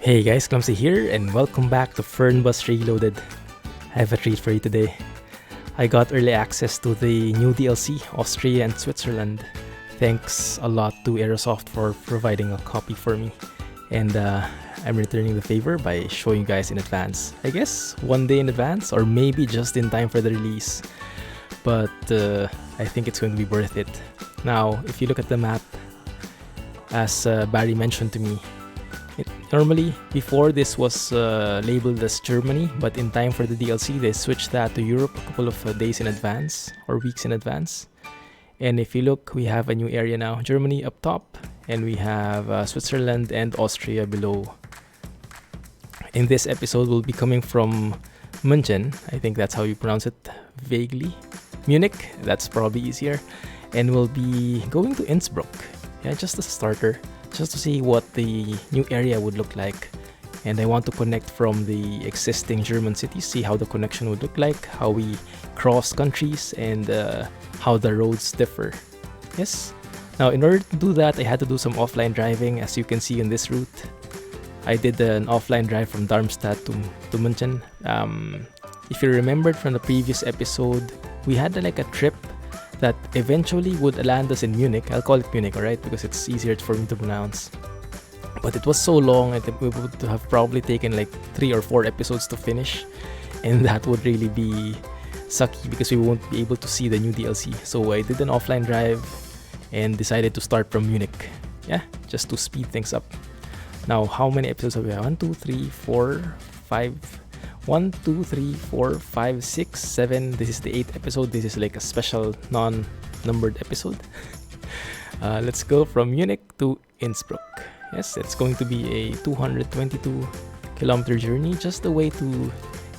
Hey guys, Clumsy here, and welcome back to Fernbus Reloaded. I have a treat for you today. I got early access to the new DLC, Austria and Switzerland. Thanks a lot to Aerosoft for providing a copy for me. And I'm returning the favor by showing you guys in advance. I guess one day in advance, or maybe just in time for the release. But I think it's going to be worth it. Now, if you look at the map, as Barry mentioned to me, normally, before this was labeled as Germany, but in time for the DLC, they switched that to Europe a couple of days in advance or weeks in advance. And if you look, we have a new area now. Germany up top, and we have Switzerland and Austria below. In this episode, we'll be coming from München. I think that's how you pronounce it vaguely. Munich, that's probably easier. And we'll be going to Innsbruck. Yeah, just as a starter. Just to see what the new area would look like. And I want to connect from the existing German cities, see how the connection would look like, how we cross countries, and how the roads differ. Yes? Now, in order to do that, I had to do some offline driving, as you can see in this route. I did an offline drive from Darmstadt to München. If you remembered from the previous episode, we had like a trip that eventually would land us in Munich. I'll call it Munich, alright, because it's easier for me to pronounce. But it was so long, I think we would have probably taken like 3 or 4 episodes to finish, and that would really be sucky because we won't be able to see the new DLC. So I did an offline drive and decided to start from Munich. Yeah, just to speed things up. Now, how many episodes have we had? 1, 2, 3, 4, 5... 1, 2, 3, 4, 5, 6, 7. This is the 8th episode. This is like a special non-numbered episode. Let's go from Munich to Innsbruck. Yes, it's going to be a 222-kilometer journey, just a way to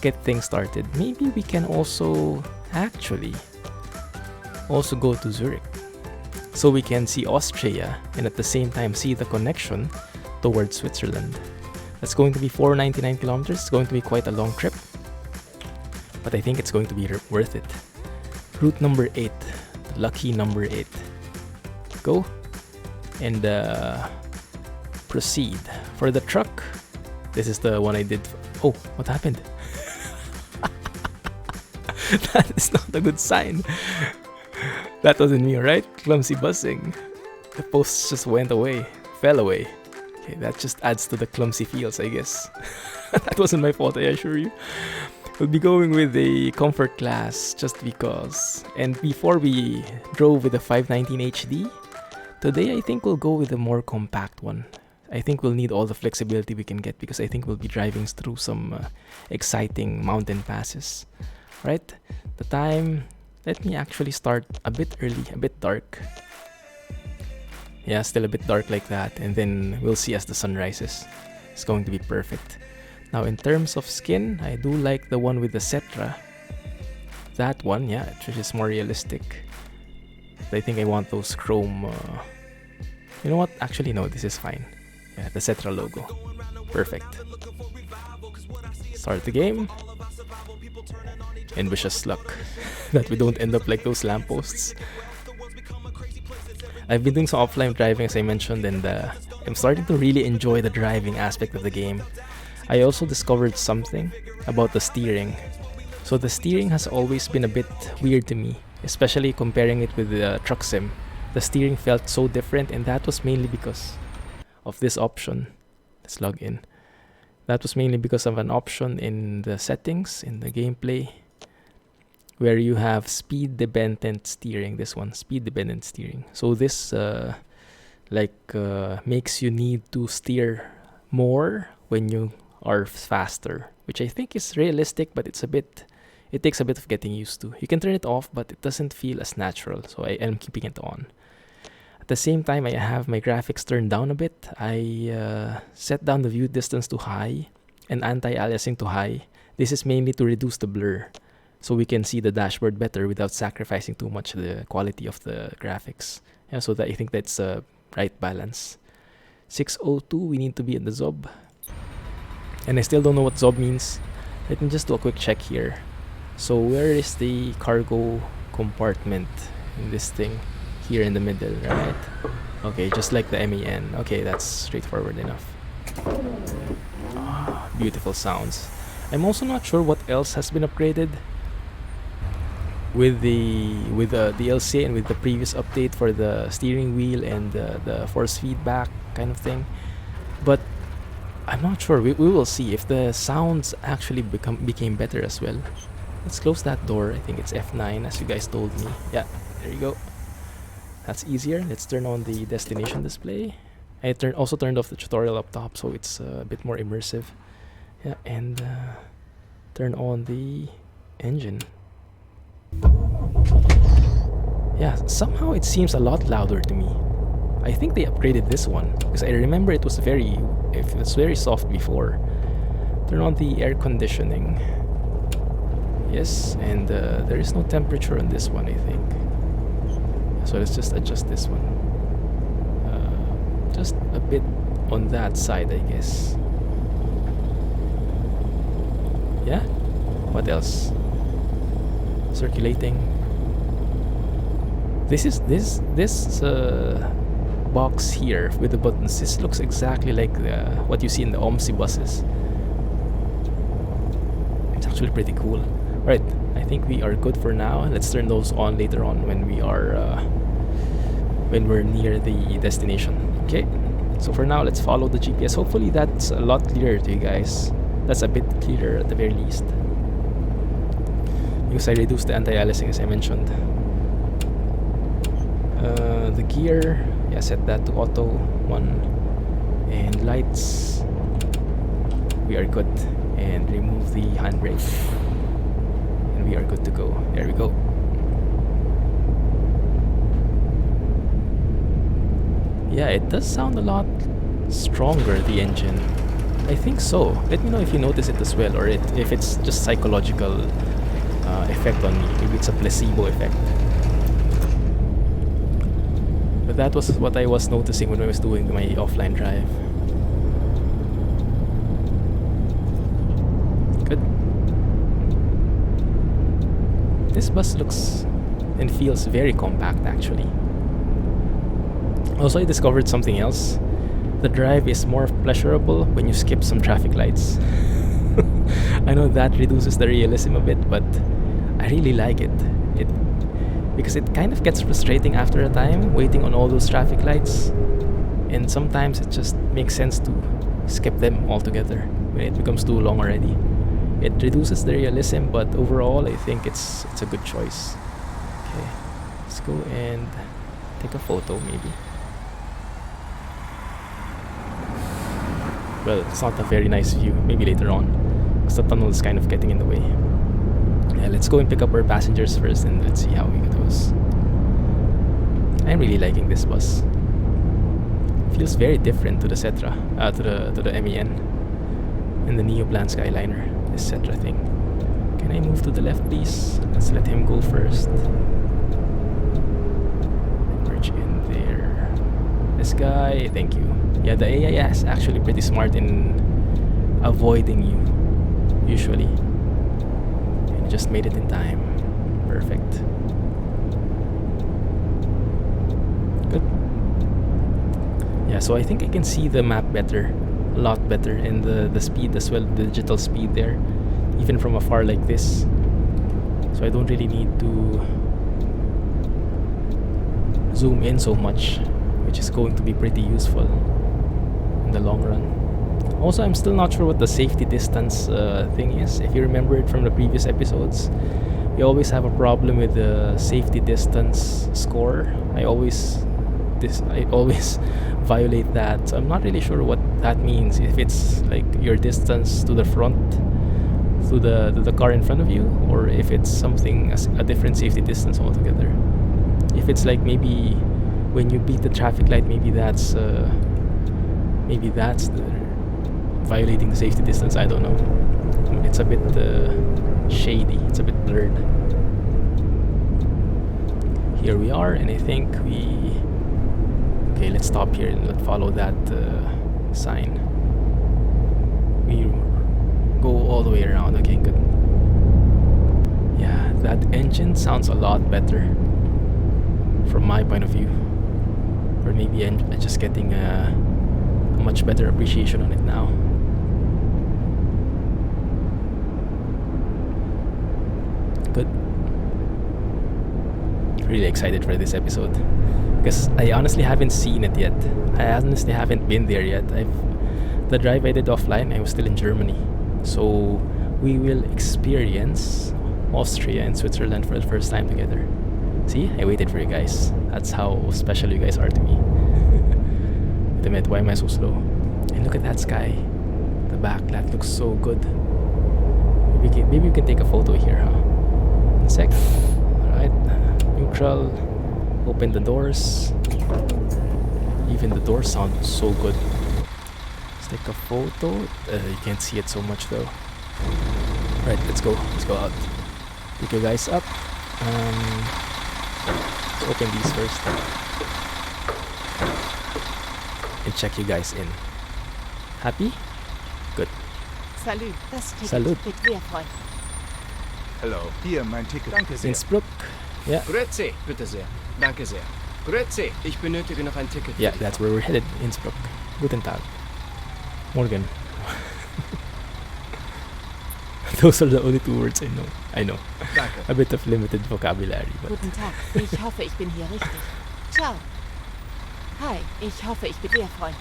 get things started. Maybe we can also go to Zurich, so we can see Austria and at the same time see the connection towards Switzerland. That's going to be 499 kilometers. It's going to be quite a long trip, but I think it's going to be worth it. Route number 8, lucky number 8. Go and proceed. For the truck, this is the one I did. Oh, what happened? That is not a good sign. That wasn't me, right? Clumsy buzzing. The post just went away, fell away. That just adds to the clumsy feels, I guess. That wasn't my fault, I assure you. We'll be going with the comfort class just because. And before we drove with the 519 HD, today I think we'll go with a more compact one. I think we'll need all the flexibility we can get because I think we'll be driving through some exciting mountain passes. Right? The time, let me actually start a bit early, a bit dark. Yeah, still a bit dark like that, and then we'll see as the sun rises. It's going to be perfect. Now, in terms of skin, I do like the one with the Cetra. That one, yeah, which is more realistic. I think I want those chrome... You know what? Actually, no, this is fine. Yeah, the Cetra logo. Perfect. Start the game. And wish us luck that we don't end up like those lampposts. I've been doing some offline driving, as I mentioned, and I'm starting to really enjoy the driving aspect of the game. I also discovered something about the steering. So the steering has always been a bit weird to me, especially comparing it with the truck sim. The steering felt so different, and that was mainly because of this option. Let's log in. That was mainly because of an option in the settings, in the gameplay, where you have speed-dependent steering. This one, speed-dependent steering. So this makes you need to steer more when you are faster, which I think is realistic, but it takes a bit of getting used to. You can turn it off, but it doesn't feel as natural, so I am keeping it on. At the same time, I have my graphics turned down a bit. I set down the view distance to high and anti-aliasing to high. This is mainly to reduce the blur, so we can see the dashboard better without sacrificing too much the quality of the graphics. Yeah, so that I think that's a right balance. 602, we need to be at the Zob. And I still don't know what Zob means. Let me just do a quick check here. So where is the cargo compartment in this thing? Here in the middle, right? Okay, just like the MAN. Okay, that's straightforward enough. beautiful sounds. I'm also not sure what else has been upgraded with the DLC and with the previous update for the steering wheel and the force feedback kind of thing, but I'm not sure. We will see if the sounds actually became better as well. Let's close that door. I think it's F9 as you guys told me. Yeah, there you go. That's easier. Let's turn on the destination display. I also turned off the tutorial up top so it's a bit more immersive. Yeah, and turn on the engine. Yeah, somehow it seems a lot louder to me. I think they upgraded this one because I remember it was very soft before. Turn on the air conditioning. Yes, and there is no temperature on this one, I think. So let's just adjust this one. Just a bit on that side, I guess. Yeah? What else? Circulating. This box here with the buttons. This looks exactly like what you see in the OMSI buses. It's actually pretty cool. Right, I think we are good for now. Let's turn those on later on when we're near the destination. Okay, so for now, let's follow the GPS. Hopefully that's a lot clearer to you guys. That's a bit clearer at the very least. Because I reduced the anti-aliasing as I mentioned. The gear, yeah, set that to auto 1. And lights, we are good. And remove the handbrake. And we are good to go. There we go. Yeah, it does sound a lot stronger, the engine. I think so. Let me know if you notice it as well, or if it's just psychological effect on me. Maybe it's a placebo effect. But that was what I was noticing when I was doing my offline drive. Good. This bus looks and feels very compact actually. Also, I discovered something else. The drive is more pleasurable when you skip some traffic lights. I know that reduces the realism a bit, but I really like it. Because it kind of gets frustrating after a time, waiting on all those traffic lights. And sometimes it just makes sense to skip them altogether when it becomes too long already. It reduces the realism, but overall I think it's a good choice. Okay, let's go and take a photo maybe. Well, it's not a very nice view. Maybe later on, because the tunnel is kind of getting in the way. Yeah, let's go and pick up our passengers first, and let's see how it goes. I'm really liking this bus. Feels very different to the Cetra, to the MEN, and the Neoplan Skyliner. This Cetra thing. Can I move to the left, please? Let's let him go first. Merge in there. This guy, thank you. Yeah, the AI is actually pretty smart in avoiding you, usually. And it just made it in time. Perfect. Good. Yeah, so I think I can see the map better, a lot better, and the speed as well, the digital speed there, even from afar like this. So I don't really need to zoom in so much, which is going to be pretty useful in the long run. Also, I'm still not sure what the safety distance thing is. If you remember it from the previous episodes, we always have a problem with the safety distance score. I always violate that. So I'm not really sure what that means. If it's like your distance to the front, to the car in front of you, or if it's something a different safety distance altogether. If it's like maybe when you beat the traffic light, maybe that's the violating the safety distance. I don't know. It's a bit shady. It's a bit blurred. Here we are, and I think okay, let's stop here and let's follow that sign. We go all the way around. Okay, good. Yeah, that engine sounds a lot better from my point of view. Or maybe I'm just getting a much better appreciation on it now. good. Really excited for this episode because I honestly haven't seen it yet. I honestly haven't been there yet. The drive I did offline, I was still in Germany. So we will experience Austria and Switzerland for the first time together. See, I waited for you guys. That's how special you guys are to me. Wait a minute, why am I so slow? And look at that sky. The back, that looks so good. Maybe we can take a photo here, huh? 1 sec. Alright. Neutral. Open the doors. Even the doors sound so good. Let's take a photo. You can't see it so much though. Right, let's go. Let's go out. Pick you guys up. Let's open these first. And check you guys in. Happy? Good. Salut, das Ticket Salut. mit Wehrfreund. Hello, hier mein Ticket. Danke sehr. Innsbruck. Yeah. Grüezi, bitte sehr. Danke sehr. Grüezi, ich benötige noch ein Ticket. Yeah, that's where we're headed. Innsbruck. Guten Tag. Morgen. Those are the only 2 words I know. I know. Danke. A bit of limited vocabulary, but Guten Tag, ich hoffe, ich bin hier richtig. Ciao. Hi, ich hoffe, ich bin Wehrfreund.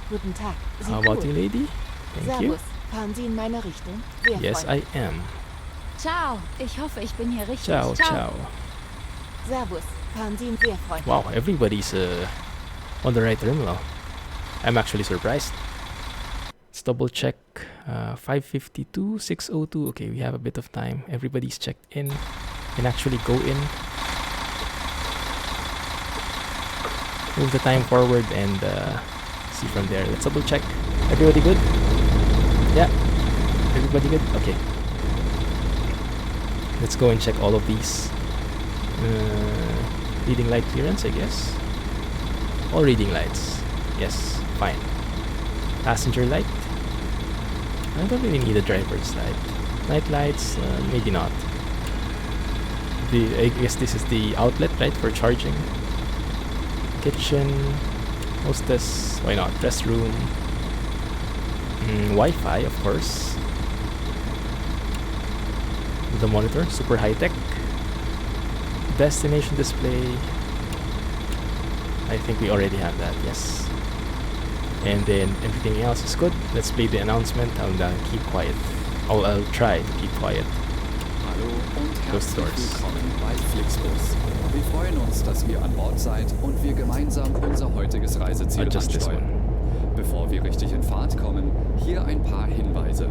Guten Tag, Sie how about you, lady? Thank you. Servus, fahren Sie in meine Richtung? Wehrfreund. Yes, I am. Ciao, ich hoffe, ich bin hier richtig. Ciao, ciao. Servus, fahren Sie in Wehrfreund. Wow, everybody's on the right terminal. I'm actually surprised. Let's double check. 552, 602. Okay, we have a bit of time. Everybody's checked in. Can actually go in. Move the time forward and see from there. Let's double check. Everybody good? Yeah. Everybody good? Okay. Let's go and check all of these. Reading light clearance, I guess. All reading lights. Yes, fine. Passenger light. I don't really need a driver's light. Night lights, maybe not. I guess this is the outlet, right, for charging. Kitchen, hostess, why not? Restroom, Wi-Fi, of course. The monitor, super high tech. Destination display. I think we already have that, yes. And then everything else is good. Let's play the announcement. I'll keep quiet. I'll try to keep quiet. Hallo und Those herzlich doors. willkommen bei FlixBus. Wir freuen uns, dass ihr an Bord seid und wir gemeinsam unser heutiges Reiseziel Adjust this ansteuern. Bevor wir richtig in Fahrt kommen, hier ein paar Hinweise.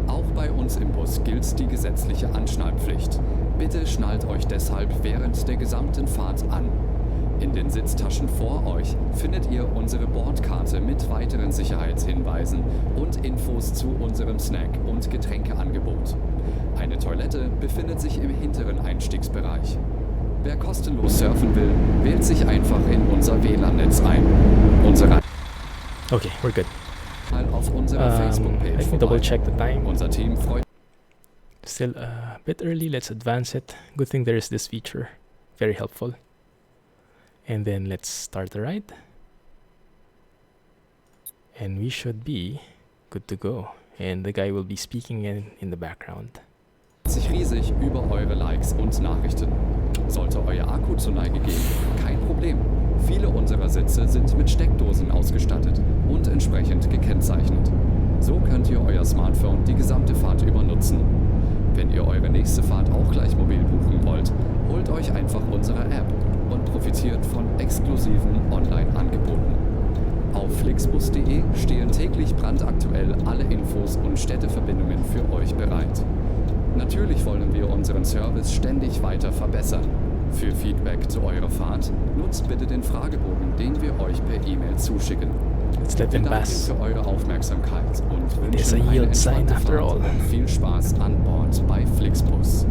Auch bei uns im Bus gilt die gesetzliche Anschnallpflicht. Bitte schnallt euch deshalb während der gesamten Fahrt an. In den Sitztaschen vor euch findet ihr unsere Bordkarte mit weiteren Sicherheitshinweisen und Infos zu unserem Snack- und Getränkeangebot. Eine Toilette befindet sich im hinteren Einstiegsbereich. Wer kostenlos surfen will, wählt sich einfach in unser WLAN-Netz ein. Okay, we're good. Auf unserer Facebook-Page Let me double check the time. Unser Team freut Still a bit early. Let's advance it. Good thing there is this feature. Very helpful. And then let's start the ride. And we should be good to go. And the guy will be speaking in the background. sich riesig über eure Likes und Nachrichten. Sollte euer Akku zur Neige gehen, kein Problem. Viele unserer Sitze sind mit Steckdosen ausgestattet und entsprechend gekennzeichnet. So könnt ihr euer Smartphone die gesamte Fahrt über nutzen. Wenn ihr eure nächste Fahrt auch gleich mobil buchen wollt, holt euch einfach unsere App und profitiert von exklusiven Online-Angeboten. Auf flixbus.de stehen täglich brandaktuell alle Infos und Städteverbindungen für euch bereit. Natürlich wollen wir unseren Service ständig weiter verbessern. Für Feedback zu eurer Fahrt nutzt bitte den Fragebogen, den wir euch per E-Mail zuschicken. Let's let Wir them danken pass. für eure Aufmerksamkeit und It is a wünschen eine yield sign entspannte after Fahrt all. und viel Spaß an Bord bei FlixBus.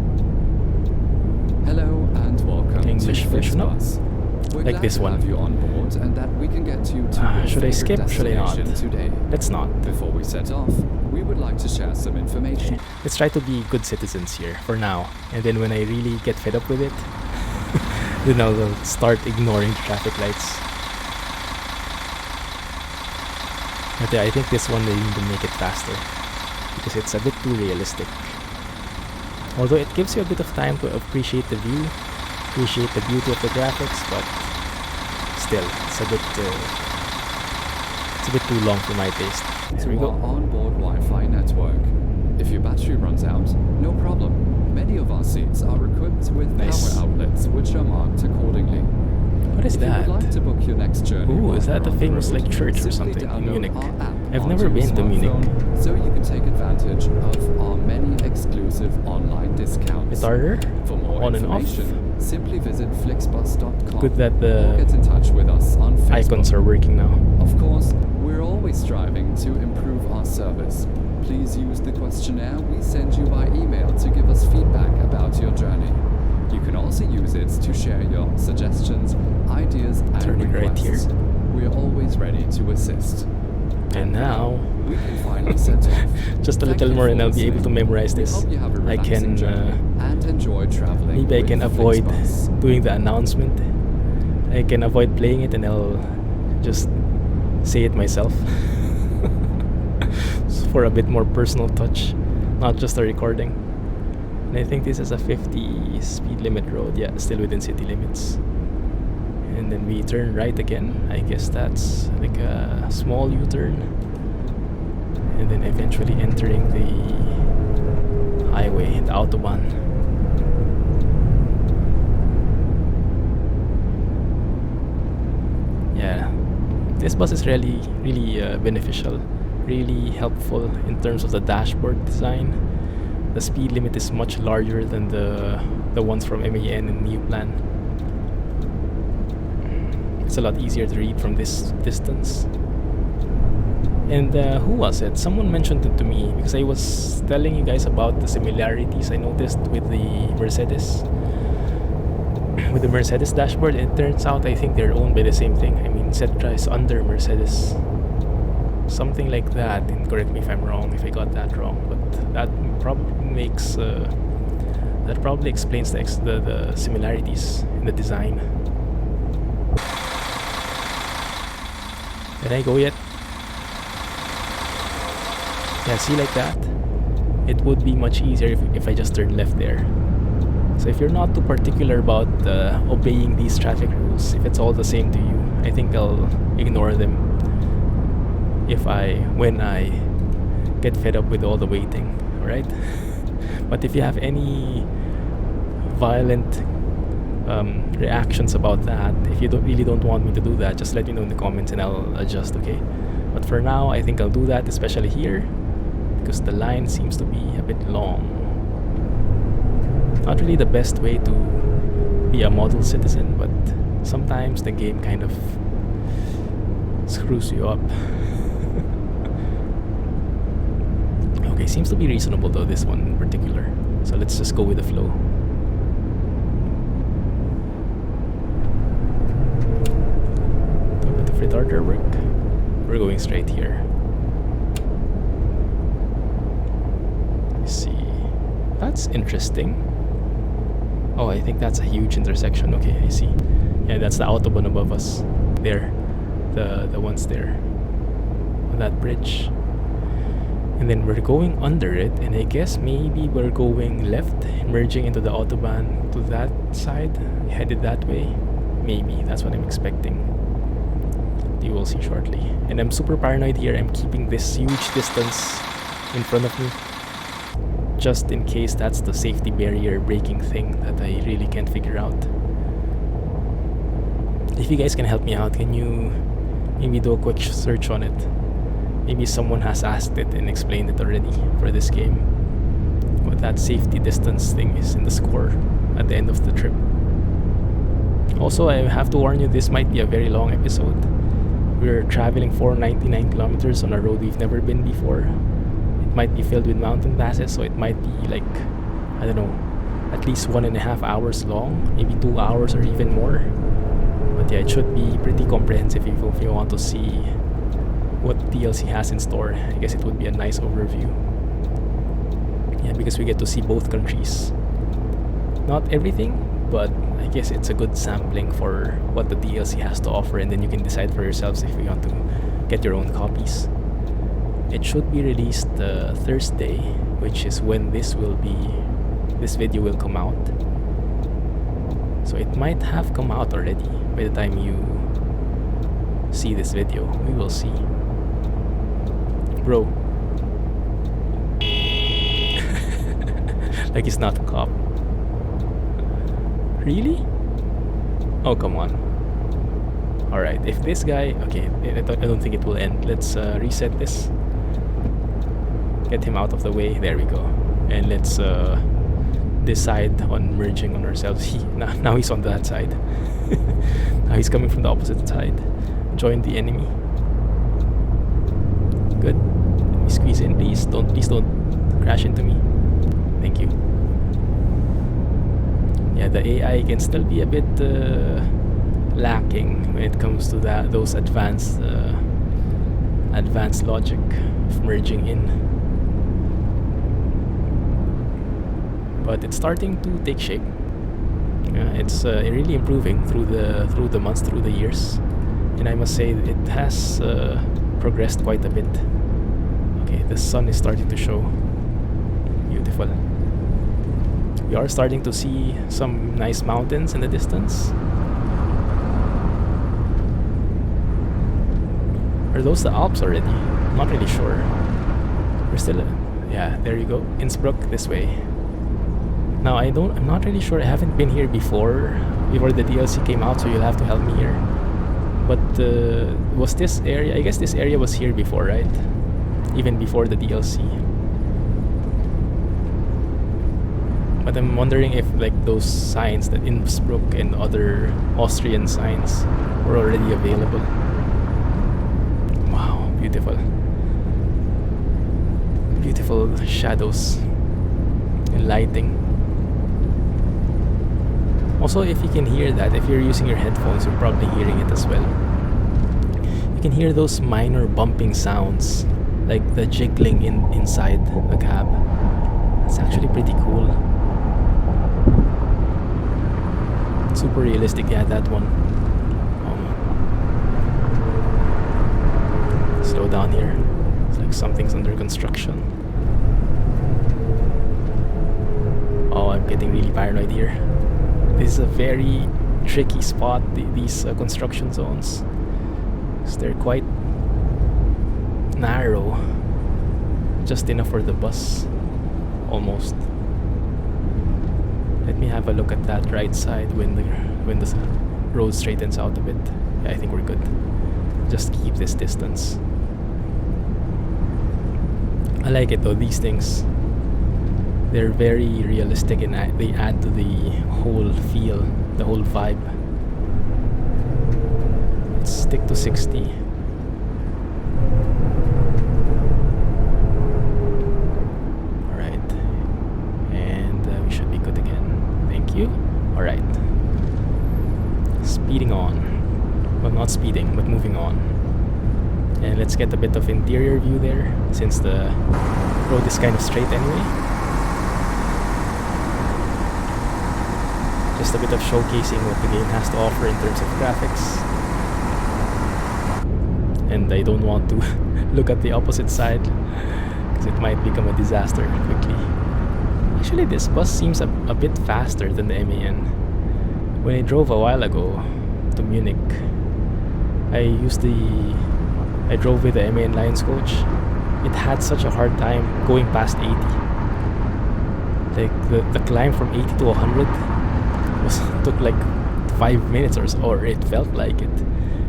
Hello and welcome English to version up. FlixBus. We're Like glad this to one. have you on board and that we can get you to your Should I favorite skip? Should I not? destination today. Let's not. Before we set off, we would like to share some information. Let's try to be good citizens here for now. And then when I really get fed up with it, then I'll start ignoring the traffic lights. But yeah, I think this one they need to make it faster because it's a bit too realistic. Although it gives you a bit of time to appreciate the view, appreciate the beauty of the graphics, but still, it's a bit too long for my taste. Here we To go. our onboard Wi-Fi network. If your battery runs out, no problem. Many of our seats are equipped with Nice. power outlets, which are marked accordingly. What is If you that? would like to book your next journey, Ooh, while is that you're the on the famous road, like church or simply something in download Munich? our app I've onto never your been to Munich. smartphone, so you can take advantage of our many exclusive online discounts. Bit harder? For more On and off? information, simply visit FlixBus.com. Good that or the get in touch with us on Facebook. icons are working now. Of course, we're always striving to improve our service. Please use the questionnaire we send you by email to give us feedback about your journey. You can also use it to share your suggestions, ideas, and Turning right requests. here. We're always ready to assist. And now, we can finally set off. just a Thank little you more for and I'll be able to listening. memorize We this. hope you have a I relaxing can, journey and enjoy traveling. maybe I with can avoid FlixBus. doing the announcement. I can avoid playing it and I'll just say it myself. For a bit more personal touch, not just a recording. And I think this is a 50 speed limit road, yeah, still within city limits. And then we turn right again. I guess that's like a small U-turn. And then eventually entering the highway, the Autobahn. Yeah, this bus is really beneficial, really helpful in terms of the dashboard design. The speed limit is much larger than the ones from MAN and Neoplan. It's a lot easier to read from this distance. And who was it? Someone mentioned it to me because I was telling you guys about the similarities I noticed with the Mercedes. With the Mercedes dashboard, it turns out I think they're owned by the same thing. I mean, Setra is under Mercedes. Something like that. And correct me if I'm wrong, if I got that wrong. But that probably makes... that probably explains the similarities in the design. Did I go yet? Yeah, see, like that? It would be much easier if I just turn left there. So if you're not too particular about obeying these traffic rules, if it's all the same to you, I think I'll ignore them when I get fed up with all the waiting, alright? But if you have any violent reactions about that, if you really don't want me to do that, just let me know in the comments and I'll adjust, okay? But for now, I think I'll do that, especially here, because the line seems to be a bit long. Not really the best way to be a model citizen, but sometimes the game kind of screws you up. Okay, seems to be reasonable though, this one in particular. So let's just go with the flow. A bit of retarder work. We're going straight here. Let's see. That's interesting. Oh, I think that's a huge intersection. Okay, I see. Yeah, that's the Autobahn above us. There. The ones there. On that bridge. And then we're going under it, and I guess maybe we're going left, merging into the Autobahn to that side, headed that way. Maybe, that's what I'm expecting. You will see shortly. And I'm super paranoid here. I'm keeping this huge distance in front of me, just in case that's the safety barrier breaking thing that I really can't figure out. If you guys can help me out, can you maybe do a quick search on it? Maybe someone has asked it and explained it already for this game, what that safety distance thing is in the score at the end of the trip. Also, I have to warn you, this might be a very long episode. We're traveling 499 kilometers on a road we've never been before. It might be filled with mountain passes, so it might be like, I don't know, at least 1.5 hours long, maybe 2 hours or even more. But yeah, it should be pretty comprehensive if you want to see what DLC has in store. I guess it would be a nice overview. Yeah, because we get to see both countries. Not everything, but I guess it's a good sampling for what the DLC has to offer, and then you can decide for yourselves if you want to get your own copies. It should be released Thursday, which is when this will be this video will come out. So it might have come out already by the time you see this video. We will see. Bro. Like he's not a cop. Really? Oh, come on. Alright, if this guy... Okay, I don't think it will end. Let's reset this. Get him out of the way. There we go. And let's decide on merging on ourselves. Now he's on that side. Now he's coming from the opposite side. Join the enemy. Good. Let me squeeze in. Please don't crash into me. Thank you. Yeah, the AI can still be a bit lacking when it comes to those advanced logic of merging in. But it's starting to take shape. It's really improving through the months, through the years, and I must say it has progressed quite a bit. Okay, the sun is starting to show. Beautiful. We are starting to see some nice mountains in the distance. Are those the Alps already? I'm not really sure. We're still... yeah, there you go. Innsbruck, this way. Now I'm not really sure. I haven't been here before the DLC came out, so you'll have to help me here. But was this area... I guess this area was here before, right? Even before the DLC. But I'm wondering if like those signs, that Innsbruck and other Austrian signs, were already available. Wow, beautiful. Beautiful shadows and lighting. Also, if you can hear that, if you're using your headphones, you're probably hearing it as well. You can hear those minor bumping sounds, like the jiggling inside the cab. It's actually pretty cool. Super realistic, yeah, that one. Slow down here. It's like something's under construction. Oh, I'm getting really paranoid here. This is a very tricky spot, these construction zones. So they're quite narrow. Just enough for the bus. Almost. Let me have a look at that right side when the road straightens out a bit. Yeah, I think we're good. Just keep this distance. I like it though, these things. They're very realistic and they add to the whole feel, the whole vibe. Let's stick to 60. Alright. And we should be good again. Thank you. Alright. Speeding on. Well, not speeding, but moving on. And let's get a bit of interior view there, since the road is kind of straight anyway. Just a bit of showcasing what the game has to offer in terms of graphics. And I don't want to look at the opposite side, because it might become a disaster quickly. Actually, this bus seems a bit faster than the MAN. When I drove a while ago to Munich, I drove with the MAN Lions coach. It had such a hard time going past 80. Like the climb from 80 to 100 took like 5 minutes or so, or it felt like it.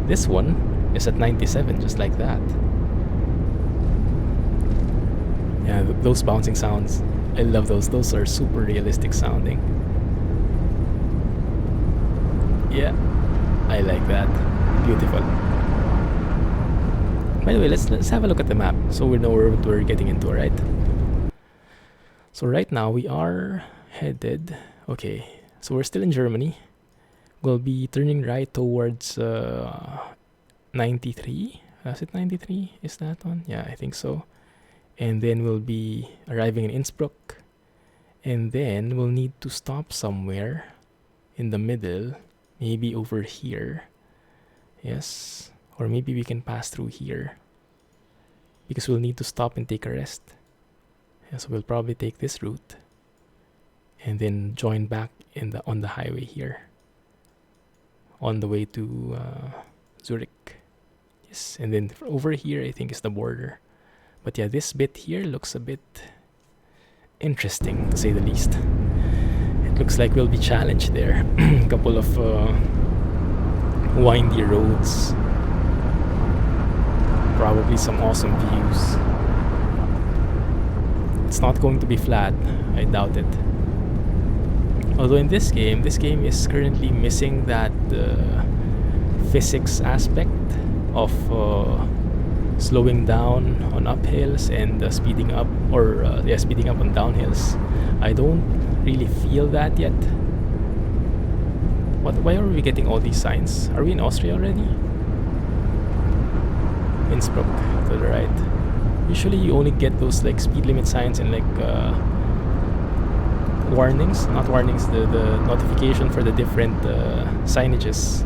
This one is at 97, just like that. Yeah, those bouncing sounds, I love those. Those are super realistic sounding. Yeah, I like that. Beautiful. By the way, let's have a look at the map so we know what we're getting into, right? So right now we are headed... Okay, so we're still in Germany. We'll be turning right towards 93. Is it 93? Is that one? Yeah, I think so. And then we'll be arriving in Innsbruck. And then we'll need to stop somewhere in the middle. Maybe over here. Yes. Or maybe we can pass through here. Because we'll need to stop and take a rest. Yeah, so we'll probably take this route. and then join back on the highway here on the way to Zurich. Yes, and then over here I think is the border. But yeah, this bit here looks a bit interesting to say the least. It looks like we'll be challenged there. A couple of windy roads, probably some awesome views. It's not going to be flat, I doubt it. Although in this game is currently missing that physics aspect of slowing down on uphills and speeding up, or speeding up on downhills. I don't really feel that yet. Why are we getting all these signs? Are we in Austria already? Innsbruck to the right. Usually you only get those like speed limit signs and like warnings, not warnings, the notification for the different signages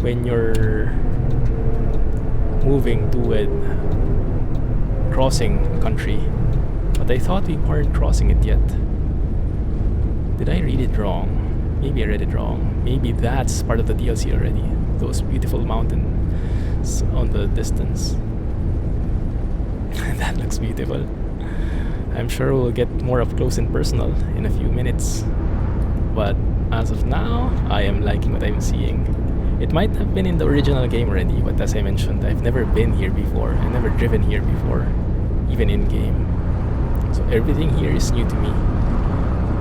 when you're moving to a crossing country. But I thought we weren't crossing it yet. Did I read it wrong? Maybe I read it wrong. Maybe that's part of the DLC already. Those beautiful mountains on the distance. That looks beautiful. I'm sure we'll get more up close and personal in a few minutes. But as of now, I am liking what I'm seeing. It might have been in the original game already, but as I mentioned, I've never been here before. I've never driven here before, even in game. So everything here is new to me.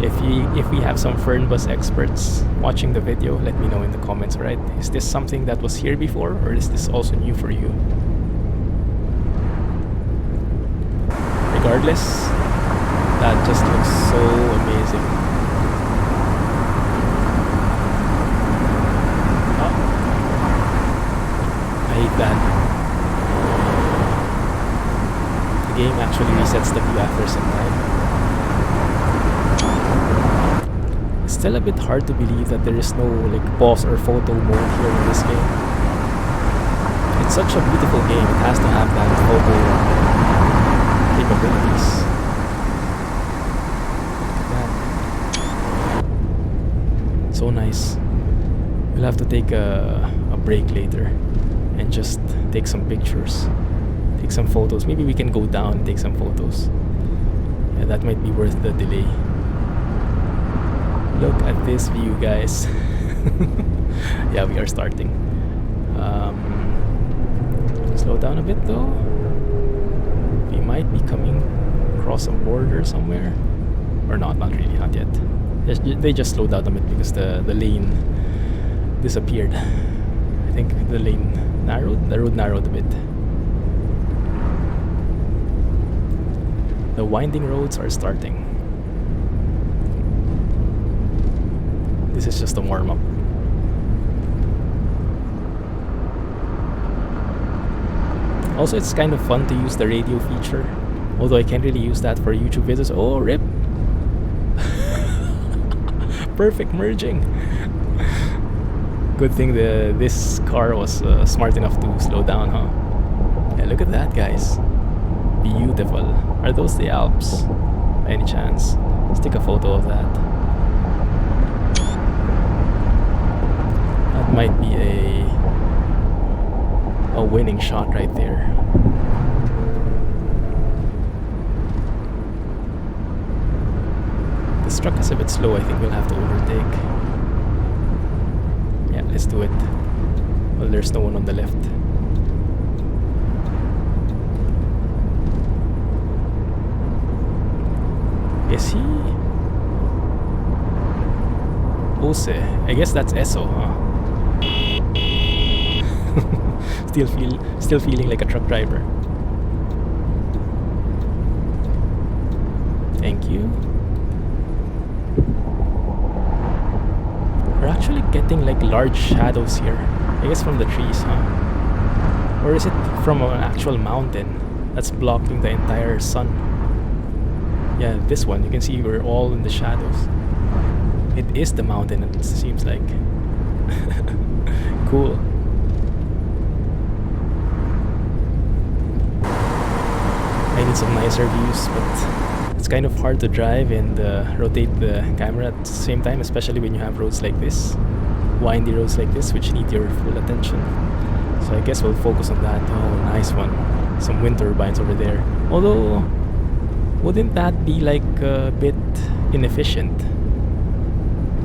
If we have some Fernbus experts watching the video, let me know in the comments, right? Is this something that was here before, or is this also new for you? Regardless, that just looks so amazing. Oh. I hate that. The game actually resets the view after some time. It's still a bit hard to believe that there is no like pause or photo mode here in this game. It's such a beautiful game, it has to have that photo capabilities. Look at that. So nice. We'll have to take a break later and just take some pictures, take some photos. Maybe we can go down and take some photos. Yeah, that might be worth the delay. Look at this view, guys. Yeah, we are starting. Slow down a bit though. We might be coming across a border somewhere. Or not really, not yet. They just slowed down a bit because the lane disappeared. I think the lane narrowed? The road narrowed a bit. The winding roads are starting. This is just a warm-up. Also, it's kind of fun to use the radio feature, although I can't really use that for YouTube videos. Oh, rip! Perfect merging! Good thing this car was smart enough to slow down, huh? Yeah, look at that, guys. Beautiful. Are those the Alps? By any chance? Let's take a photo of that. That might be a winning shot right there. This truck is a bit slow. I think we'll have to overtake. Yeah, let's do it. Well, there's no one on the left. Is he? Ose. I guess that's Esso, huh? Still feeling like a truck driver. Thank you. We're actually getting like large shadows here. I guess from the trees, huh? Or is it from an actual mountain that's blocking the entire sun? Yeah, this one. You can see we're all in the shadows. It is the mountain, it seems like. Cool. I need some nicer views, but it's kind of hard to drive and rotate the camera at the same time, especially when you have roads like this, windy roads like this, which need your full attention. So I guess we'll focus on that. Oh, nice one. Some wind turbines over there. Although, wouldn't that be like a bit inefficient?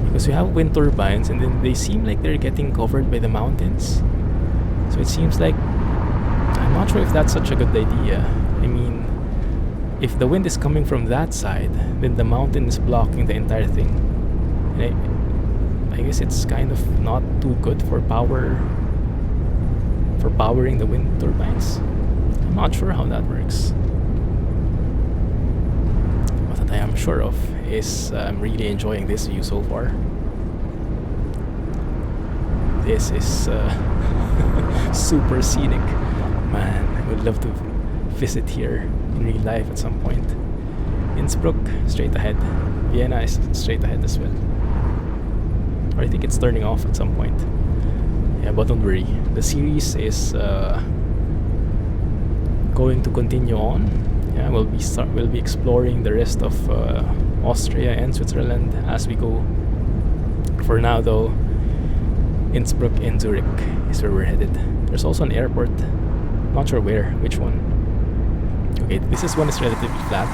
Because you have wind turbines and then they seem like they're getting covered by the mountains. So it seems like, I'm not sure if that's such a good idea. I mean, if the wind is coming from that side, then the mountain is blocking the entire thing. And I guess it's kind of not too good for powering the wind turbines. I'm not sure how that works. What I am sure of is I'm really enjoying this view so far. This is super scenic. Man, I would love to visit here in real life at some point. Innsbruck, straight ahead. Vienna is straight ahead as well. Or I think it's turning off at some point. Yeah, but don't worry. The series is going to continue on. Yeah, we'll be exploring the rest of Austria and Switzerland as we go. For now, though, Innsbruck and Zurich is where we're headed. There's also an airport. Not sure where, which one. Okay, this is one is relatively flat.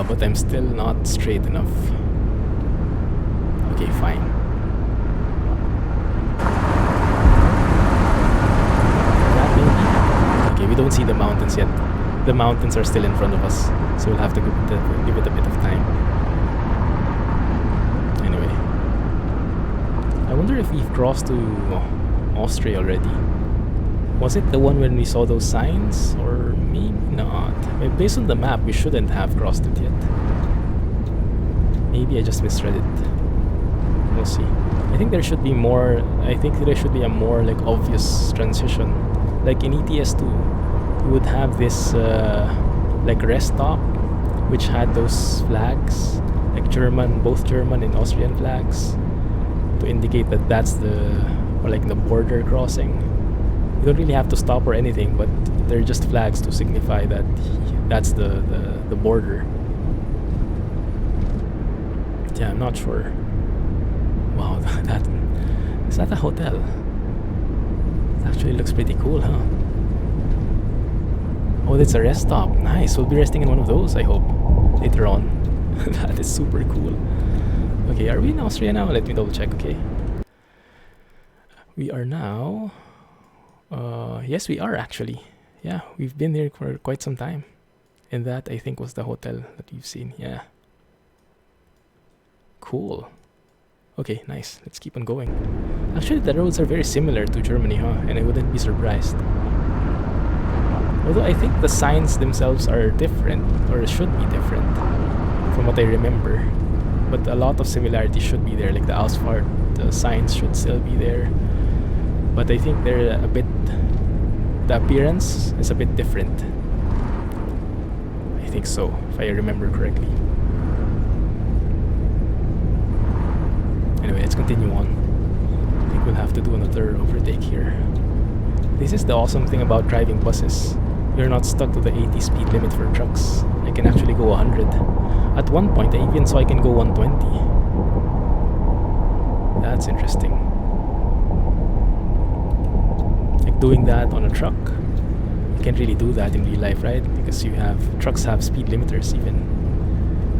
But I'm still not straight enough. Okay, fine. That maybe? Okay, we don't see the mountains yet. The mountains are still in front of us, so we'll have to give it a bit of time. Anyway, I wonder if we've crossed to Austria already. Was it the one when we saw those signs? Or maybe not. Based on the map, we shouldn't have crossed it yet. Maybe I just misread it. We'll see. I think there should be more. I think there should be a more like obvious transition. Like in ETS2, we would have this like rest stop, which had those flags, like both German and Austrian flags, to indicate that that's the border crossing. You don't really have to stop or anything, but they're just flags to signify that that's the border. Yeah, I'm not sure. Wow, is that a hotel? It actually looks pretty cool, huh? Oh, that's a rest stop. Nice, we'll be resting in one of those, I hope, later on. That is super cool. Okay, are we in Austria now? Let me double check, okay? We are now... yes, we are actually. Yeah, we've been here for quite some time. And that, I think, was the hotel that you've seen. Yeah. Cool. Okay, nice. Let's keep on going. Actually, the roads are very similar to Germany, huh? And I wouldn't be surprised. Although I think the signs themselves are different, or should be different, from what I remember. But a lot of similarities should be there, like the asphalt, the signs should still be there. But I think they're a bit... the appearance is a bit different. I think so, if I remember correctly. Anyway, let's continue on. I think we'll have to do another overtake here. This is the awesome thing about driving buses. You're not stuck to the 80 speed limit for trucks. I can actually go 100. At one point, I even saw I can go 120. That's interesting. Like doing that on a truck. You can't really do that in real life, right? Because trucks have speed limiters even.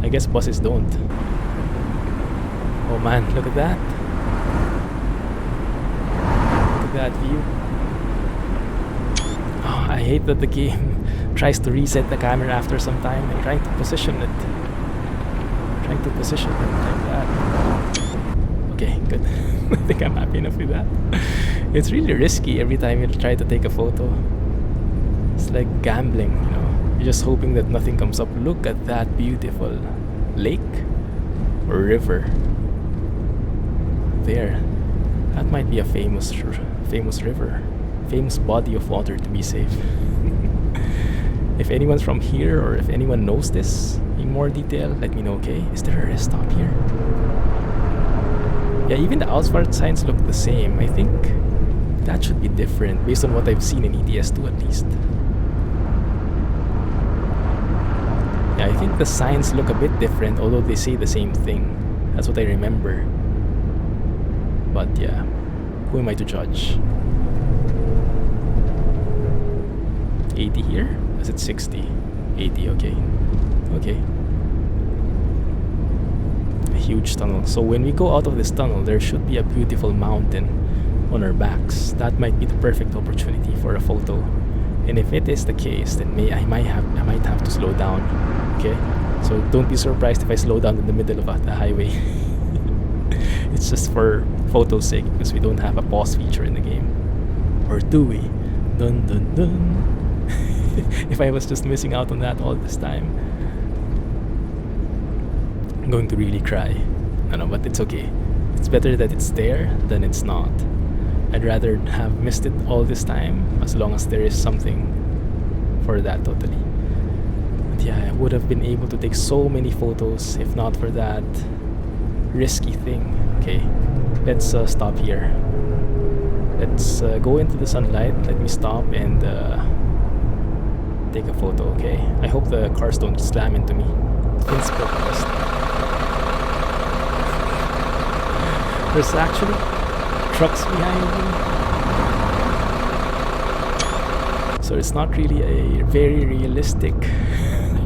I guess buses don't. Oh man, look at that. Look at that view. Oh, I hate that the game tries to reset the camera after some time and trying to position it. Trying to position it like that. Okay, good. I think I'm happy enough with that. It's really risky every time you try to take a photo. It's like gambling, you know. You're just hoping that nothing comes up. Look at that beautiful lake or river. There. That might be a famous river. Famous body of water, to be safe. If anyone's from here or if anyone knows this in more detail, let me know, okay? Is there a rest stop here? Yeah, even the asphalt signs look the same. I think that should be different based on what I've seen in ETS2 at least. Yeah, I think the signs look a bit different, although they say the same thing. That's what I remember. But yeah, who am I to judge? 80 here? Is it 60? 80, okay. Okay. A huge tunnel. So when we go out of this tunnel, there should be a beautiful mountain on our backs. That might be the perfect opportunity for a photo. And if it is the case, then I might have to slow down. Okay? So don't be surprised if I slow down in the middle of the highway. It's just for photo's sake, because we don't have a pause feature in the game. Or do we? Dun dun dun. If I was just missing out on that all this time, I'm going to really cry. No, but it's okay. It's better that it's there than it's not. I'd rather have missed it all this time, as long as there is something for that totally. But yeah, I would have been able to take so many photos if not for that risky thing. Okay, let's stop here. Let's go into the sunlight. Let me stop and take a photo, okay? I hope the cars don't slam into me. Innsbruck West. There's actually trucks behind me. So it's not really a very realistic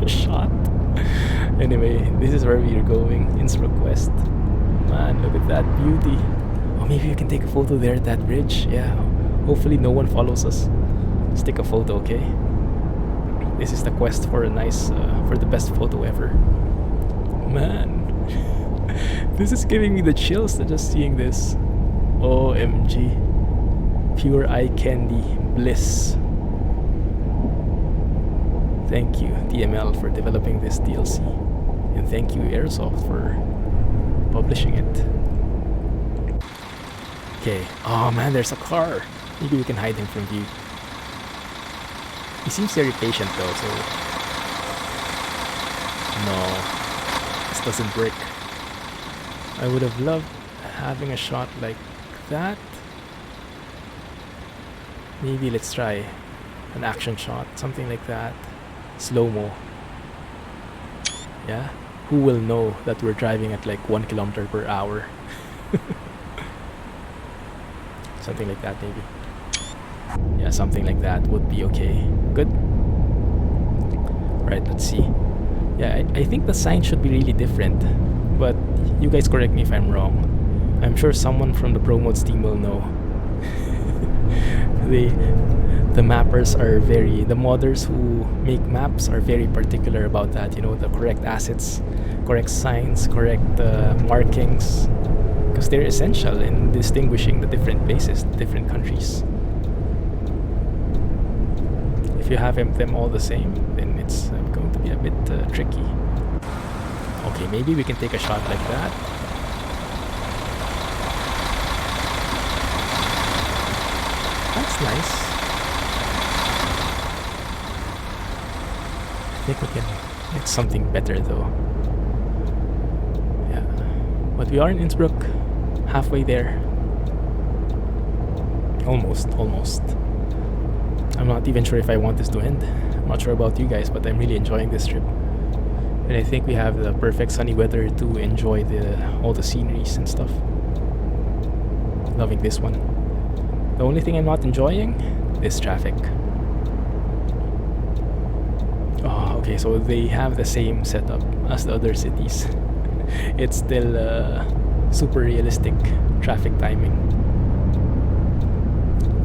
shot. Anyway, this is where we are going. Innsbruck West. Man, look at that beauty. Oh, maybe we can take a photo there at that bridge. Yeah. Hopefully no one follows us. Let's take a photo, okay? This is the quest for a nice, for the best photo ever. Man, this is giving me the chills just seeing this. OMG. Pure eye candy bliss. Thank you, DML, for developing this DLC. And thank you, Airsoft, for publishing it. Okay. Oh man, there's a car. Maybe we can hide him from view. He seems very patient though, so... No. This doesn't work. I would have loved having a shot like that. Maybe let's try an action shot, something like that. Slow-mo. Yeah? Who will know that we're driving at like 1 kilometer per hour? Something like that maybe. Yeah, something like that would be okay. Good. Right, let's see. Yeah, I think the sign should be really different. But you guys correct me if I'm wrong. I'm sure someone from the Pro Modes team will know. The mappers are the modders who make maps are very particular about that. You know, the correct assets, correct signs, correct markings. Because they're essential in distinguishing the different places, the different countries. If you have them all the same, then it's going to be a bit tricky. Okay, maybe we can take a shot like that. That's nice. I think we can make something better though. Yeah. But we are in Innsbruck. Halfway there. Almost. I'm not even sure if I want this to end. I'm not sure about you guys, but I'm really enjoying this trip. And I think we have the perfect sunny weather to enjoy all the sceneries and stuff. Loving this one. The only thing I'm not enjoying is traffic. Oh, okay, so they have the same setup as the other cities. It's still super realistic traffic timing.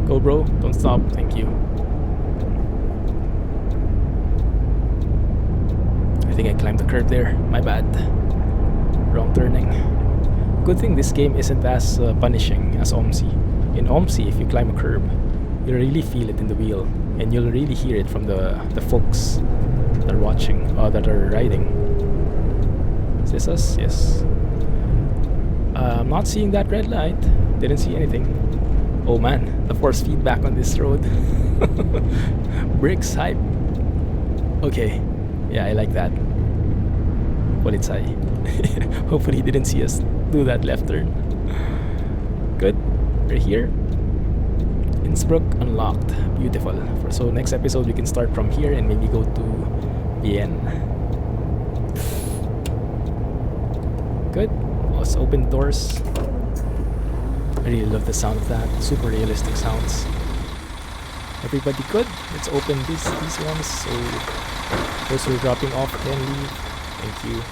Go bro, don't stop, thank you. I think I climbed the curb there, my bad. Wrong turning. Good thing this game isn't as punishing as OMSI. In OMSI, if you climb a curb, you'll really feel it in the wheel, and you'll really hear it from the folks that are watching, or that are riding. Is this us? Yes. I'm not seeing that red light. Didn't see anything. Oh man, the force feedback on this road. Brakes hype. Okay. Yeah, I like that. Polizei. Hopefully he didn't see us do that left turn. Good. We're here. Innsbruck unlocked. Beautiful. So next episode we can start from here and maybe go to Vienne. good. Let's open the doors. I really love the sound of that. Super realistic sounds. Everybody good? Let's open these ones. So those who are dropping off can leave. Thank you.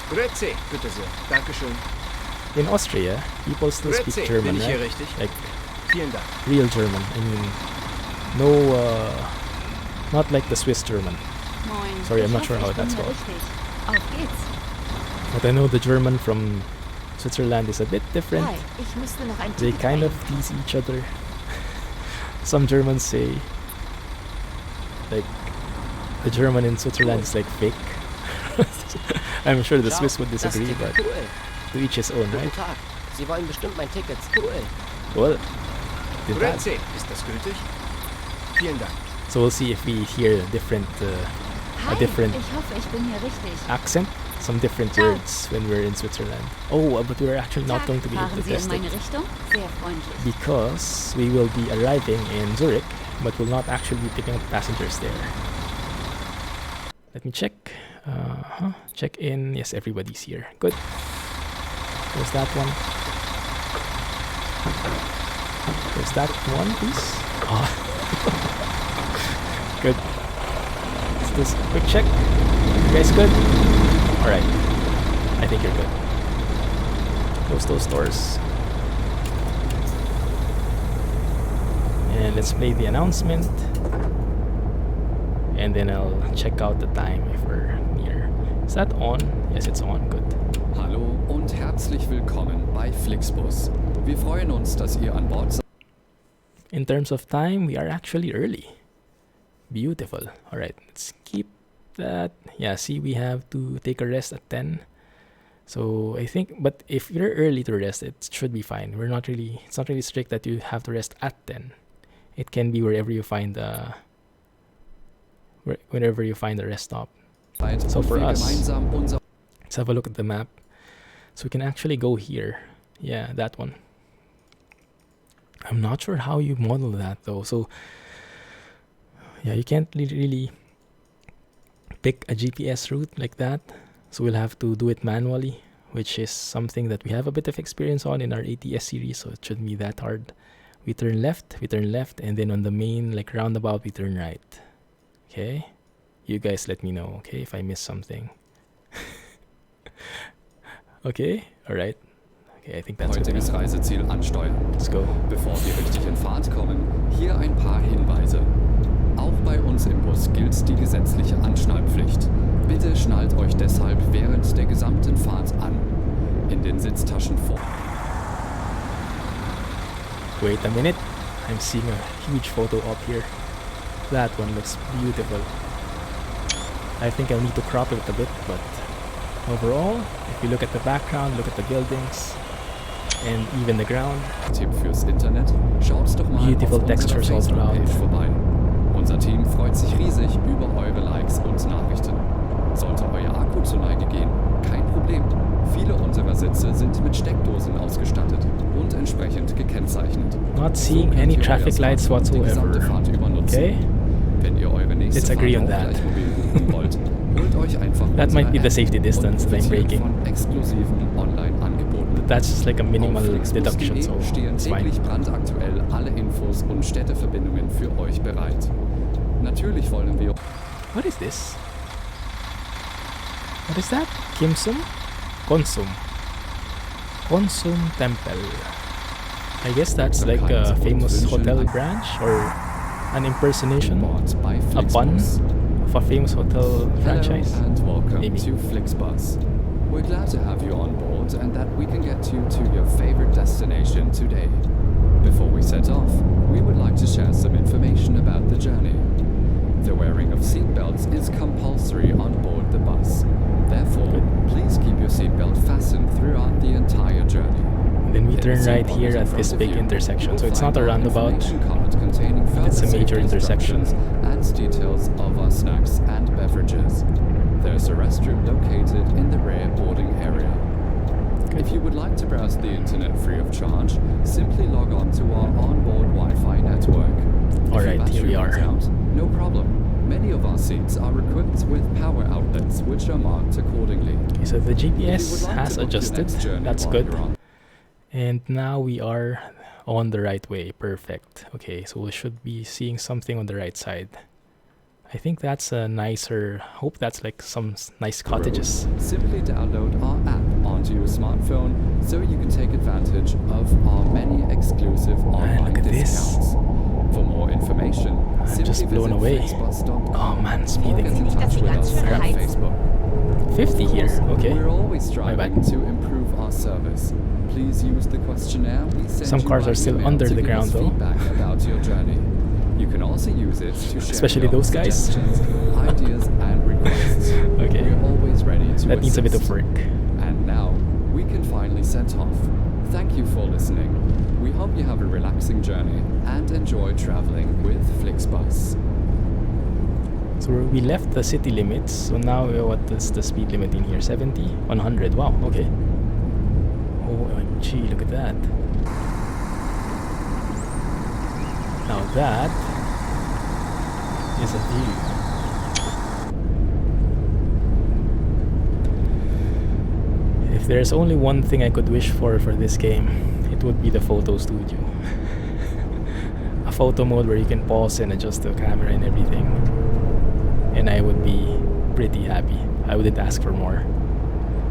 Grüezi, bitte sehr. Dankeschön. In Austria, people still Grüezi, speak German, bin ich hier right? richtig? Like Vielen Dank. real German. I mean, no, not like the Swiss German. Moin. Sorry, I'm Ich not sure hoffe, how ich bin that's hier called. richtig. Auf geht's. But I know the German from Switzerland is a bit different. Hi, ich müsste noch ein They Ticket kind of einsehen. tease each other. Some Germans say, like, the German in Switzerland is like fake. I'm sure the Ciao, Swiss would das disagree, Ticket, but cool. to each his own, Guten right? Tag. Sie wollen bestimmt mein Ticket. Cool. Well, did that. Grüezi, ist das gültig? Vielen Dank. So we'll see if we hear a different Hi, different ich hoffe, ich bin hier richtig. accent, some different Ciao. words when we're in Switzerland. Oh, but we're actually not Tag, going to be able fahren to Sie in test it meine Richtung? Sehr freundlich. because we will be arriving in Zurich, but will not actually be picking up passengers there. Let me check. Check in. Yes, everybody's here. Good. There's that one. There's that one, please. Oh. Good. Let's do a quick check. You guys good? Alright. I think you're good. Close those doors. And let's play the announcement. And then I'll check out the time if we're near. Is that on? Yes, it's on. Good. Hallo und herzlich willkommen bei FlixBus. Wir freuen uns, dass ihr an Bord seid. In terms of time, we are actually early. Beautiful. Alright, let's keep that. Yeah, see, we have to take a rest at 10. So I think, but if you're early to rest, it should be fine. It's not really strict that you have to rest at 10. It can be wherever you find whenever you find a rest stop. So for us, let's have a look at the map. So we can actually go here. Yeah, that one. I'm not sure how you model that though. So yeah, you can't really pick a GPS route like that. So we'll have to do it manually, which is something that we have a bit of experience on in our ATS series, so it shouldn't be that hard. We turn left, and then on the main like roundabout we turn right. Okay? You guys let me know, okay, if I miss something. Okay? Alright. Okay, I think that's good Heutiges enough. Reiseziel ansteuern. Let's go. Bevor wir richtig in Fahrt kommen, hier ein paar Hinweise. Auch bei uns im Bus gilt die gesetzliche Anschnallpflicht. Bitte schnallt euch deshalb während der gesamten Fahrt an. In den Sitztaschen vor. Wait a minute. I'm seeing a huge photo up here. That one looks beautiful. I think I'll need to crop it a bit, but overall, if you look at the background, look at the buildings, and even the ground. Tipp fürs Internet: Schaut doch mal Beautiful auf textures all unserer throughout. Facebook-Page vorbei. Unser Team freut sich riesig über eure Likes und Nachrichten. Sollte euer Akku zur Neige gehen, kein Problem. Viele unserer Sitze sind mit Steckdosen ausgestattet und entsprechend gekennzeichnet. Not seeing So könnt any ihr euer traffic lights Smartphone die gesamte whatsoever. Fahrt über nutzen. Okay? Wenn ihr eure nächste Let's agree Fahrt on auch that. gleich mobil buchen wollt, holt euch einfach That might be the unsere safety App distance und that I'm profitiert breaking. von exklusiven Online-Angeboten. That's just like a minimal Auf FlixBus.de deduction, so stehen it's fine. täglich brandaktuell alle Infos und Städteverbindungen für euch bereit. Natürlich wollen wir... What is this? What is that? Kimsum? Konsum. Konsum Temple. I guess that's like a famous hotel branch or an impersonation, Bord bei a pun FlixBus. of a famous hotel franchise. Hello and welcome Maybe. to FlixBus. We're glad to have you on board and that we can get you to your favorite destination today. Before we set off, we would like to share some information about the journey. The wearing of seatbelts is compulsory on board the bus. Therefore, please keep your seatbelt fastened throughout the entire journey. Then we In turn the right seatbelt here in at front this of big you, intersection, you'll so it's not find a our roundabout. information card containing further It's a major safety intersection. instructions and details of our snacks and beverages. There's a restroom located in the rear boarding area. If you would like to browse the internet free of charge, simply log on to our onboard Wi-Fi network. If your Alright, here battery we are. runs out, no problem. Many of our seats are equipped with power outlets which are marked accordingly. Okay, so the If you would GPS like has to book your adjusted. next journey That's while good. you're on- And now we are on the right way. Perfect. Okay, so we should be seeing something on the right side. I think that's a nicer... hope that's like some nice cottages. Simply download our app onto your smartphone so you can take advantage of our many exclusive online look at this. discounts. For more information, I'm simply just blown visit away. FlixBus.com. Oh man, Or speeding. get in Sieht das touch hier with ganz us schön on heiß? Facebook. 50 here. Okay. We're always bad. striving to improve our service. Please use the questionnaire we send Some you cars by are still email under to the give us ground, though. feedback about your journey. You can also use it to share Especially your those guys. suggestions, ideas, and requests. Okay. We're always ready to That needs a bit of assist. work. And now we can finally set off. Thank you for listening. We hope you have a relaxing journey and enjoy traveling with FlixBus. So we left the city limits. So now what is the speed limit in here? 70? 100. Wow, okay. OMG, look at that. Now that is a view. If there's only one thing I could wish for this game, it would be the photo studio. A photo mode where you can pause and adjust the camera and everything. And I would be pretty happy. I wouldn't ask for more.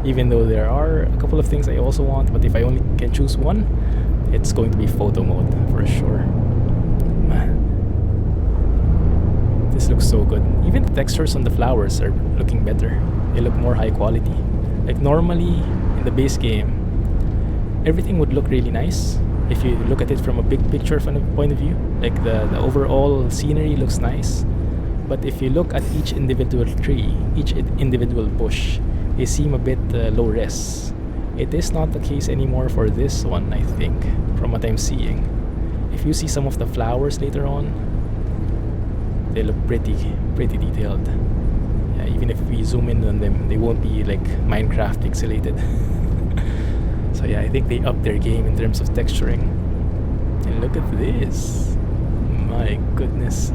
Even though there are a couple of things I also want, but if I only can choose one, it's going to be photo mode for sure. Man, this looks so good. Even the textures on the flowers are looking better. They look more high quality. Like normally in the base game, everything would look really nice if you look at it from a big picture point of view. Like the overall scenery looks nice. But if you look at each individual tree, each individual bush, they seem a bit low res. It is not the case anymore for this one, I think, from what I'm seeing. If you see some of the flowers later on, they look pretty detailed. Yeah, even if we zoom in on them, they won't be like Minecraft pixelated. So yeah, I think they upped their game in terms of texturing. And look at this. My goodness.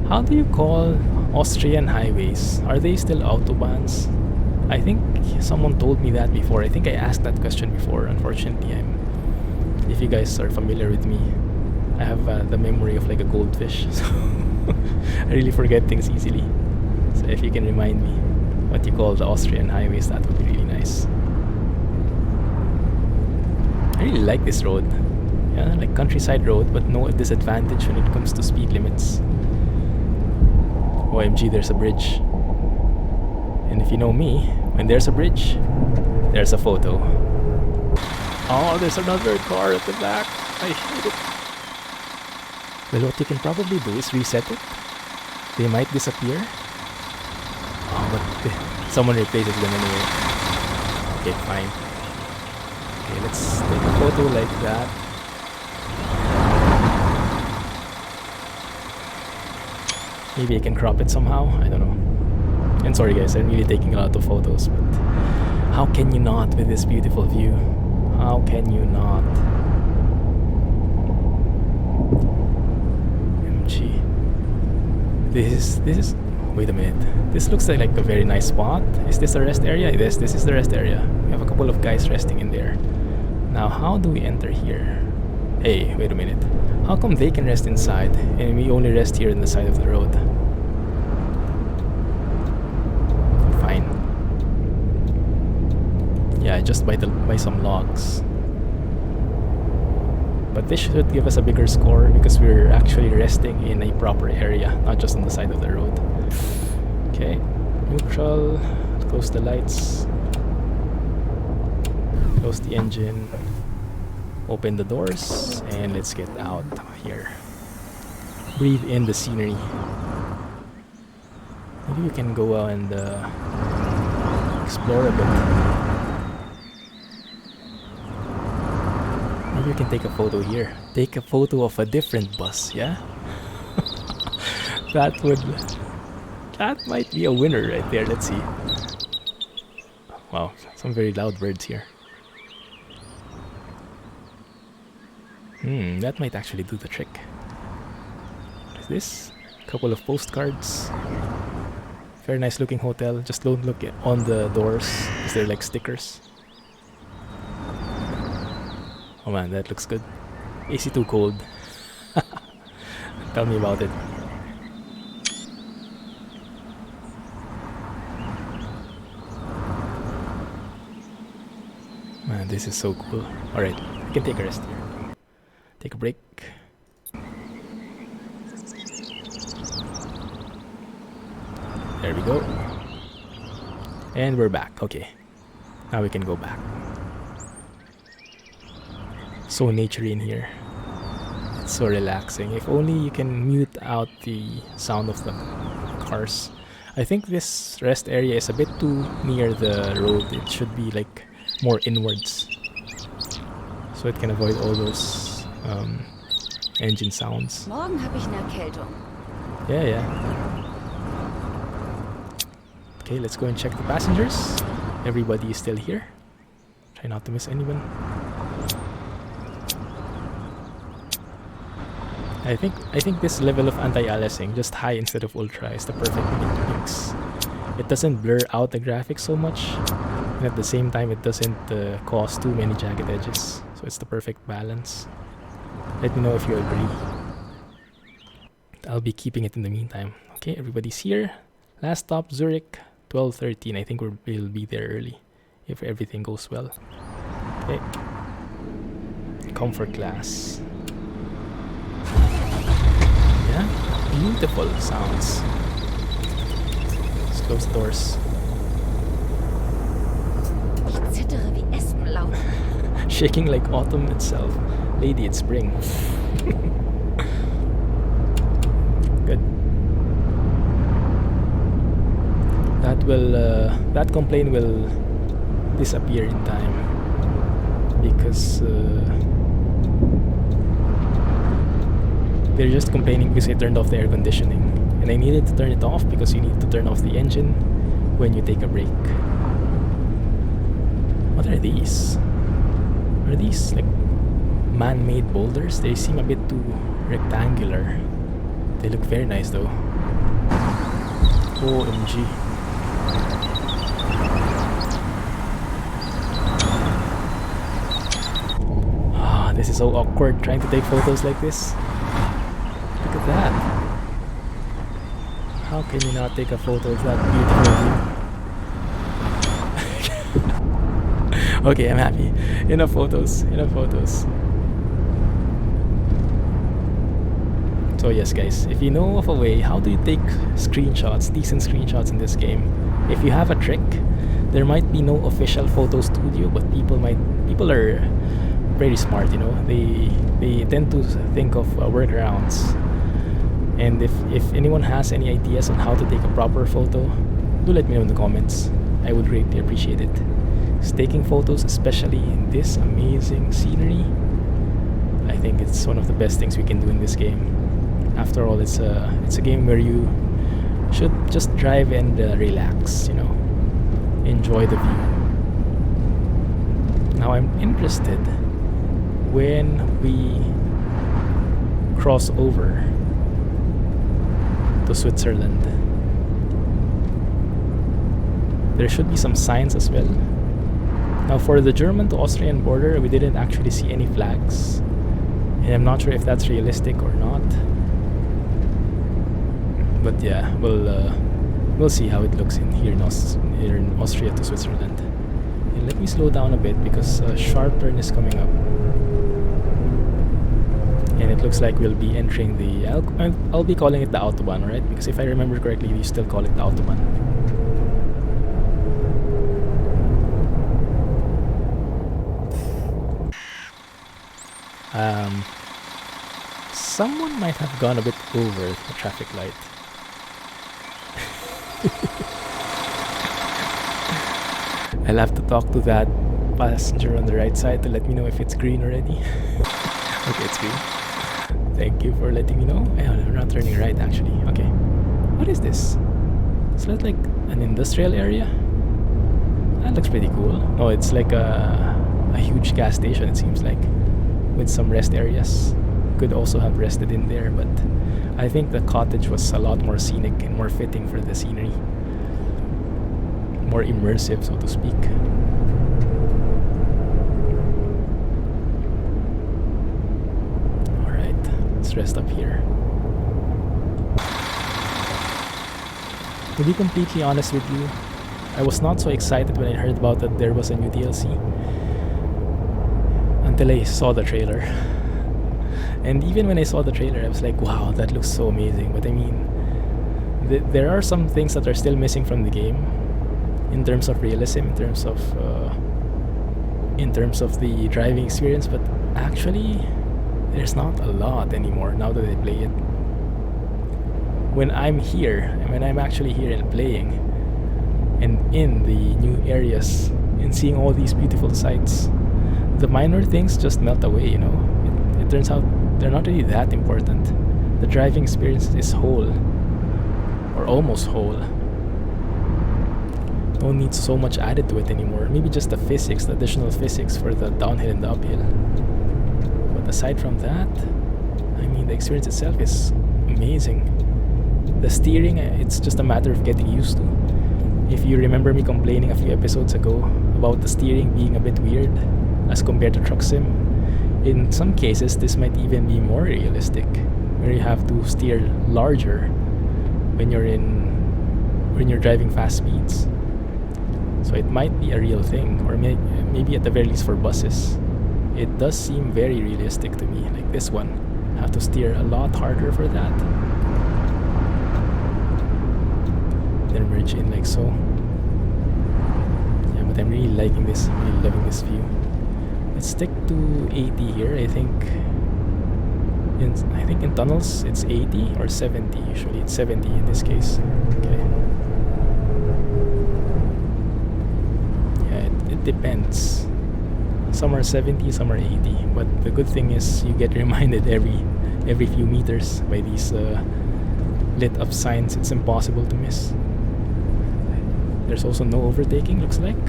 How do you call Austrian highways? Are they still Autobahns? I think someone told me that before. I think I asked that question before. Unfortunately, if you guys are familiar with me, I have the memory of like a goldfish. So I really forget things easily. So if you can remind me what you call the Austrian highways, that would be really nice. I really like this road. Yeah, like countryside road, but no disadvantage when it comes to speed limits. OMG, there's a bridge. And if you know me, when there's a bridge, there's a photo. Oh, there's another car at the back. I hate it. Well, what you can probably do is reset it. They might disappear. Oh, but someone replaces them anyway. Okay, fine. Okay, let's take a photo like that. Maybe I can crop it somehow. I don't know. And sorry guys, I'm really taking a lot of photos, but how can you not with this beautiful view? How can you not? MG. This is wait a minute. This looks like a very nice spot. Is this a rest area? Yes, this is the rest area. We have a couple of guys resting in there. Now how do we enter here? Hey, wait a minute. How come they can rest inside and we only rest here in the side of the road? Fine. Yeah, just buy some logs. But this should give us a bigger score because we're actually resting in a proper area, not just on the side of the road. Okay, neutral, close the lights, close the engine. Open the doors and let's get out here. Breathe in the scenery. Maybe we can go and explore a bit. Maybe we can take a photo here. Take a photo of a different bus, yeah? That might be a winner right there. Let's see. Wow, some very loud birds here. That might actually do the trick. this? Couple of postcards. Very nice looking hotel. Just don't look on the doors because they're like stickers. Oh man, that looks good. AC too cold. Tell me about it. Man, this is so cool. Alright, we can take a rest here. Take a break. There we go. And we're back. Okay. Now we can go back. So naturey in here. It's so relaxing. If only you can mute out the sound of the cars. I think this rest area is a bit too near the road. It should be like more inwards. So it can avoid all those engine sounds. Morgen habe ich eine Erkältung. Yeah, yeah. Okay, let's go and check the passengers. Everybody is still here. Try not to miss anyone. I think this level of anti-aliasing, just high instead of ultra, is the perfect mix. It doesn't blur out the graphics so much, and at the same time it doesn't cause too many jagged edges. So it's the perfect balance. Let me know if you agree. I'll be keeping it in the meantime. Okay, everybody's here. Last stop, Zurich, 12:13. I think we'll be there early if everything goes well. Okay. Comfort class. Yeah, beautiful sounds. Let's close the doors. Ich zittere wie Espen laut. Shaking like autumn itself. Lady, it's spring. Good. That complaint will disappear in time because they're just complaining because I turned off the air conditioning, and I needed to turn it off because you need to turn off the engine when you take a break. What are these? Are these like man-made boulders? They seem a bit too rectangular. They look very nice though. OMG. Ah, this is so awkward trying to take photos like this. Look at that. How can you not take a photo of that beautiful view? Okay, I'm happy. Enough photos. Enough photos. So yes guys, if you know of a way, how do you take screenshots, decent screenshots in this game? If you have a trick, there might be no official photo studio, but people are very smart, you know. They tend to think of workarounds. And if anyone has any ideas on how to take a proper photo, do let me know in the comments. I would greatly appreciate it. Because taking photos, especially in this amazing scenery, I think it's one of the best things we can do in this game. After all, it's a game where you should just drive and relax, you know, enjoy the view. Now I'm interested when we cross over to Switzerland. There should be some signs as well. Now for the German to Austrian border, we didn't actually see any flags, and I'm not sure if that's realistic or not. But yeah, we'll see how it looks here in Austria to Switzerland. And let me slow down a bit because a sharp turn is coming up, and it looks like we'll be entering the I'll be calling it the Autobahn, right? Because if I remember correctly, we still call it the Autobahn. Someone might have gone a bit over the traffic light. I'll have to talk to that passenger on the right side to let me know if it's green already. Okay, it's green. Thank you for letting me know. We're not turning right actually. Okay. What is this? Is that like an industrial area? That looks pretty cool. No, it's like a huge gas station, it seems like, with some rest areas. Could also have rested in there, but I think the cottage was a lot more scenic and more fitting for the scenery. More immersive, so to speak. Alright, let's rest up here. To be completely honest with you, I was not so excited when I heard about that there was a new DLC until I saw the trailer. And even when I saw the trailer, I was like, wow, that looks so amazing. But I mean, there are some things that are still missing from the game in terms of realism, in terms of the driving experience. But actually, there's not a lot anymore now that I play it. When I'm here, and when I'm actually here and playing, and in the new areas, and seeing all these beautiful sights, the minor things just melt away, you know. It turns out they're not really that important. The driving experience is whole, or almost whole. No need so much added to it anymore. Maybe just the physics, the additional physics for the downhill and the uphill. But aside from that, I mean, the experience itself is amazing. The steering, it's just a matter of getting used to. If you remember me complaining a few episodes ago about the steering being a bit weird as compared to Truck Sim, in some cases this might even be more realistic, where you have to steer larger when you're driving fast speeds. So it might be a real thing, or maybe at the very least for buses. It does seem very realistic to me. Like this one, I have to steer a lot harder for that. Then merge in like so. Yeah, but I'm really liking this. I'm really loving this view. Let's stick to 80 here. I think in tunnels it's 80 or 70. Usually it's 70 in this case. Okay. Yeah, it depends. Some are 70, some are 80. But the good thing is you get reminded every few meters by these lit up signs. It's impossible to miss. There's also no overtaking, looks like.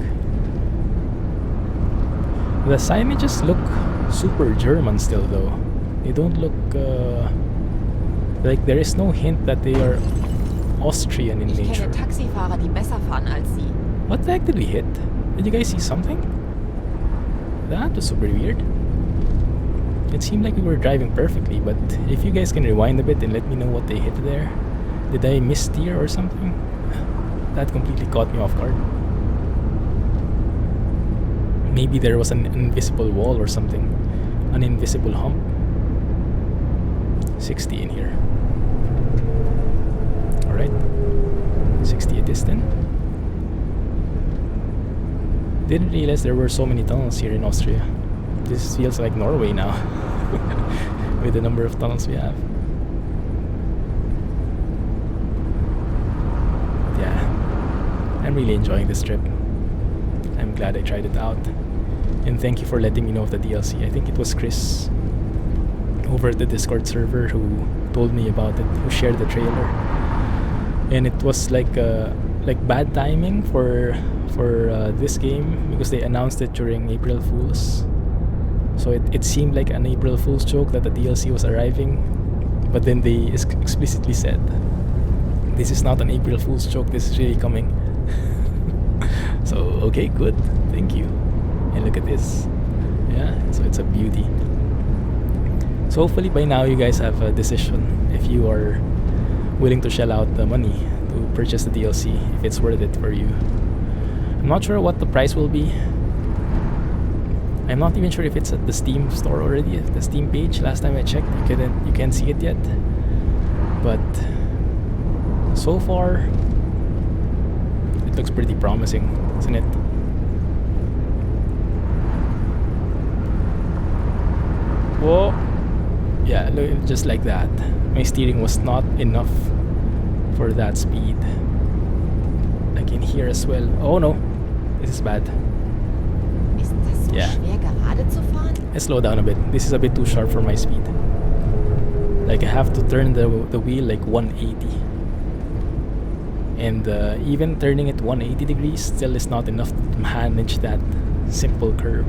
The signages look super German still though. They don't look like there is no hint that they are Austrian in Ich nature. kenne Taxifahrer, die besser fahren als Sie. What the heck did we hit? Did you guys see something? That was super weird. It seemed like we were driving perfectly, but if you guys can rewind a bit and let me know what they hit there. Did I missteer or something? That completely caught me off guard. Maybe there was an invisible wall or something. An invisible hump. 60 in here. Alright. 60 it is then. Didn't realize there were so many tunnels here in Austria. This feels like Norway now. With the number of tunnels we have. I'm really enjoying this trip. I'm glad I tried it out. And thank you for letting me know of the DLC. I think it was Chris over at the Discord server who told me about it, who shared the trailer. And it was like bad timing for this game because they announced it during April Fools. So it seemed like an April Fool's joke that the DLC was arriving. But then they explicitly said, this is not an April Fool's joke, this is really coming. So, okay, good. Thank you. And look at this. Yeah, so it's a beauty. So hopefully by now you guys have a decision if you are willing to shell out the money to purchase the DLC, if it's worth it for you. I'm not sure what the price will be. I'm not even sure if it's at the Steam store already, at the Steam page. Last time I checked, you can't see it yet. But so far, it looks pretty promising, isn't it? Whoa! Yeah, look, just like that. My steering was not enough for that speed. I can hear as well. Oh no, this is bad. Ist das so schwer gerade zu fahren? I slow down a bit. This is a bit too sharp for my speed. Like I have to turn the wheel like 180. And even turning it 180 degrees still is not enough to manage that simple curve.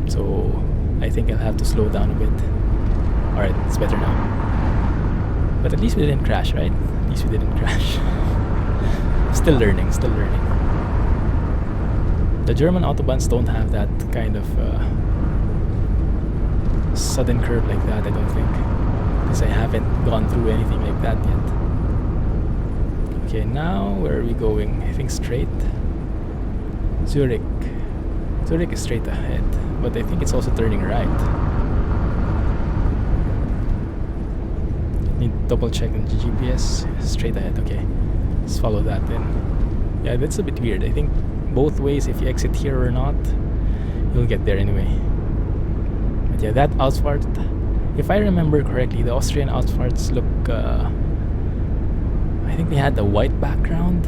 So I think I'll have to slow down a bit. Alright, it's better now. But at least we didn't crash, right? At least we didn't crash. Still learning, still learning. The German Autobahns don't have that kind of sudden curve like that, I don't think. Because I haven't gone through anything like that yet. Okay, now where are we going? I think straight. Zurich. Zurich is straight ahead, but I think it's also turning right. Need to double check on the GPS. Straight ahead, okay. Let's follow that then. Yeah, that's a bit weird. I think both ways, if you exit here or not, you'll get there anyway. But yeah, that Ausfahrt, if I remember correctly, the Austrian Ausfahrts look, I think they had the white background.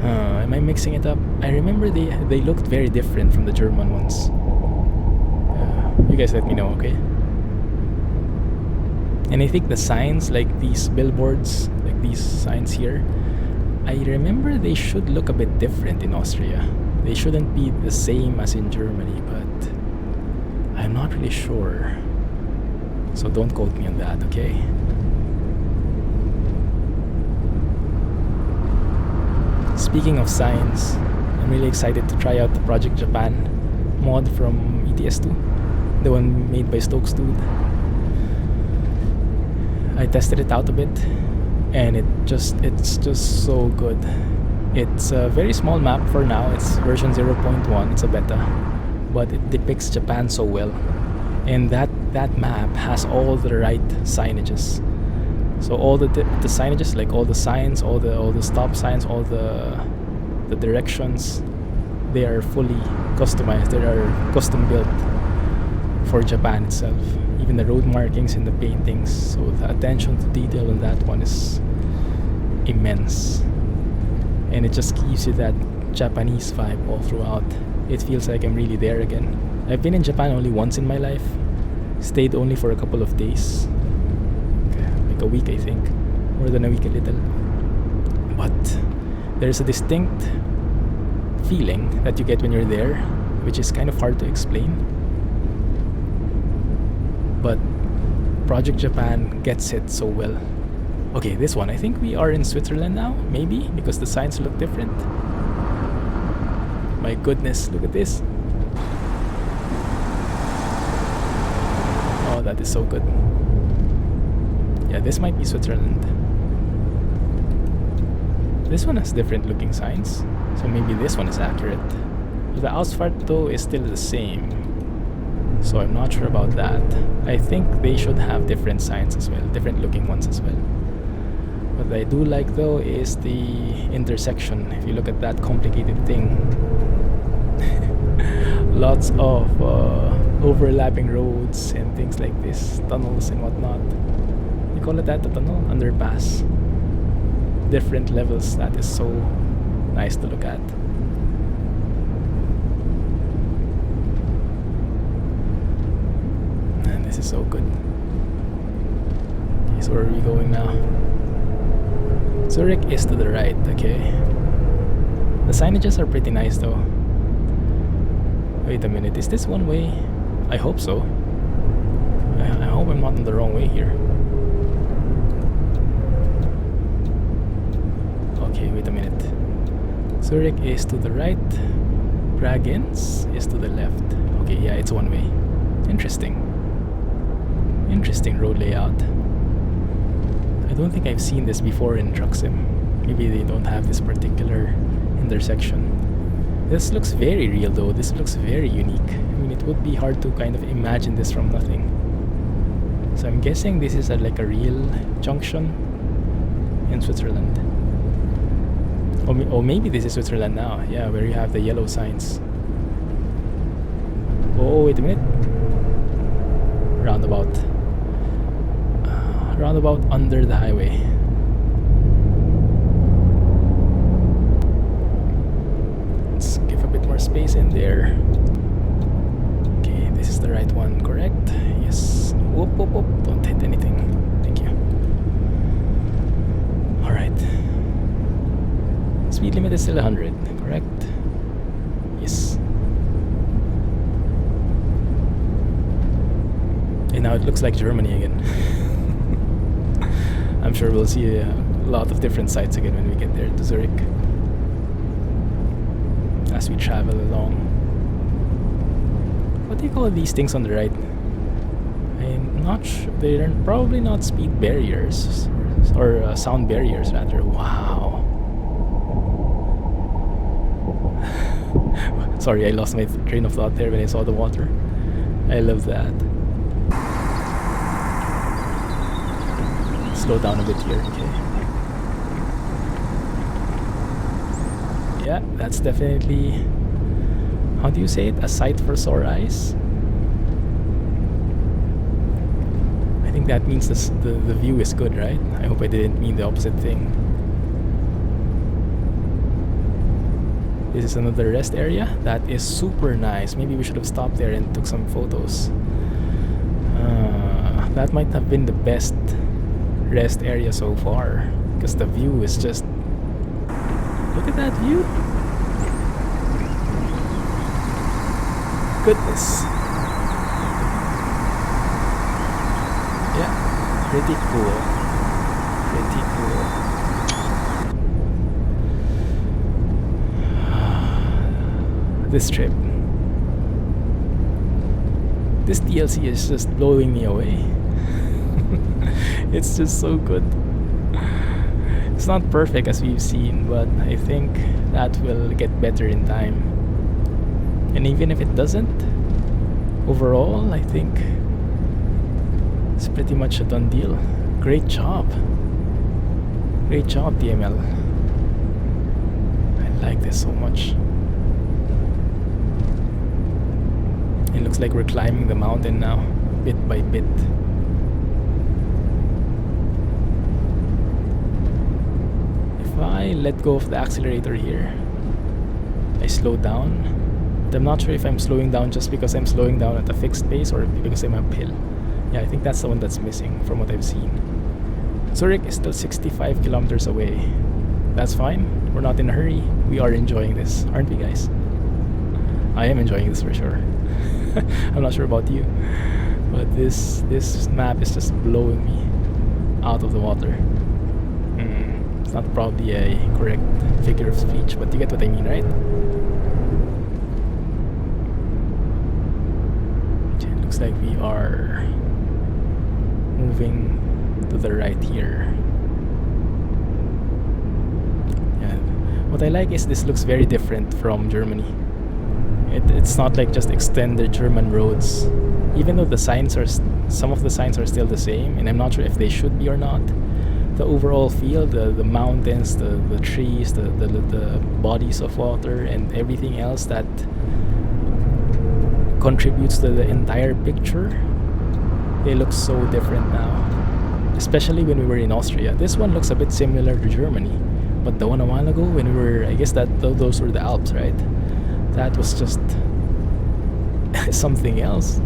Am I mixing it up? I remember they looked very different from the German ones. You guys let me know, okay? And I think the signs, like these billboards, like these signs here, I remember they should look a bit different in Austria. They shouldn't be the same as in Germany, but I'm not really sure. So don't quote me on that, okay? Speaking of signs, I'm really excited to try out the Project Japan mod from ETS2, the one made by Stokes Dude. I tested it out a bit, and it's just so good. It's a very small map for now. It's version 0.1. It's a beta, but it depicts Japan so well, and that map has all the right signages. So all the signages, like all the signs, all the stop signs, all the directions, they are fully customized. They are custom built for Japan itself. Even the road markings and the paintings. So the attention to detail on that one is immense, and it just gives you that Japanese vibe all throughout. It feels like I'm really there again. I've been in Japan only once in my life. Stayed only for a couple of days. A week, I think, more than a week a little, but there's a distinct feeling that you get when you're there, which is kind of hard to explain, but Project Japan gets it so well. Okay, this one, I think we are in Switzerland now, maybe, because the signs look different. My goodness, look at this. Oh, that is so good. Yeah, this might be Switzerland. This one has different looking signs, so maybe this one is accurate. But the Ausfahrt though is still the same, so I'm not sure about that. I think they should have different signs as well, different looking ones as well. What I do like though is the intersection. If you look at that complicated thing, lots of overlapping roads and things like this, tunnels and whatnot. You call it that, a tunnel? Underpass. Different levels. That is so nice to look at. And this is so good. Okay, so where are we going now? Zurich is to the right, okay. The signages are pretty nice though. Wait a minute, is this one way? I hope so. I hope I'm not on the wrong way here. Okay, wait a minute. Zurich is to the right. Bregenz is to the left. Okay, yeah, it's one way. Interesting. Interesting road layout. I don't think I've seen this before in Truck Sim. Maybe they don't have this particular intersection. This looks very real though. This looks very unique. I mean, it would be hard to kind of imagine this from nothing. So I'm guessing this is like a real junction in Switzerland. Or maybe this is Switzerland now. Yeah, where you have the yellow signs. Oh, wait a minute. Roundabout. Roundabout under the highway. Let's give a bit more space in there. Okay, this is the right one, correct? Yes. Whoop, whoop, whoop. Don't hit anything. Thank you. Alright. Speed limit is still 100, correct? Yes. And now it looks like Germany again. I'm sure we'll see a lot of different sights again when we get there to Zurich as we travel along. What do you call these things on the right? I'm not sure. They're probably not speed barriers or sound barriers rather. Wow. Sorry, I lost my train of thought there when I saw the water. I love that. Slow down a bit here, okay. Yeah, that's definitely, how do you say it? A sight for sore eyes? I think that means the view is good, right? I hope I didn't mean the opposite thing. This is another rest area. That is super nice. Maybe we should have stopped there and took some photos. That might have been the best rest area so far, because the view is just, look at that view. Goodness. Yeah, pretty cool. Pretty cool. This trip, this DLC is just blowing me away. It's just so good. It's not perfect as we've seen, but I think that will get better in time. And even if it doesn't, overall, I think it's pretty much a done deal. Great job. Great job, DML. I like this so much. It looks like we're climbing the mountain now, bit by bit. If I let go of the accelerator here, I slow down. But I'm not sure if I'm slowing down just because I'm slowing down at a fixed pace or because I'm uphill. Yeah, I think that's the one that's missing from what I've seen. Zurich is still 65 kilometers away. That's fine. We're not in a hurry. We are enjoying this, aren't we, guys? I am enjoying this for sure. I'm not sure about you, but this map is just blowing me out of the water. It's not probably a correct figure of speech, but you get what I mean, right? Okay, it looks like we are moving to the right here. Yeah, what I like is this looks very different from Germany. It's not like just extended German roads, even though the signs are some of the signs are still the same, and I'm not sure if they should be or not. The overall feel, the mountains, the trees, the bodies of water, and everything else that contributes to the entire picture, they look so different now. Especially when we were in Austria. This one looks a bit similar to Germany, but the one a while ago when we were, I guess that those were the Alps, right? That was just something else.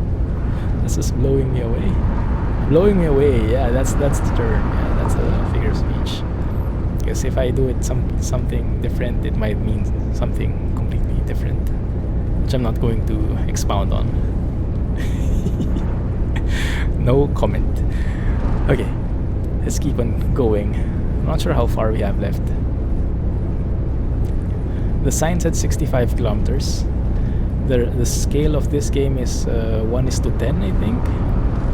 That's just blowing me away. Blowing me away, yeah, that's the term. Yeah, that's a figure of speech. Because if I do it something different, it might mean something completely different, which I'm not going to expound on. No comment. Okay, let's keep on going. I'm not sure how far we have left. The sign said 65 kilometers. The scale of this game is 1:10, I think.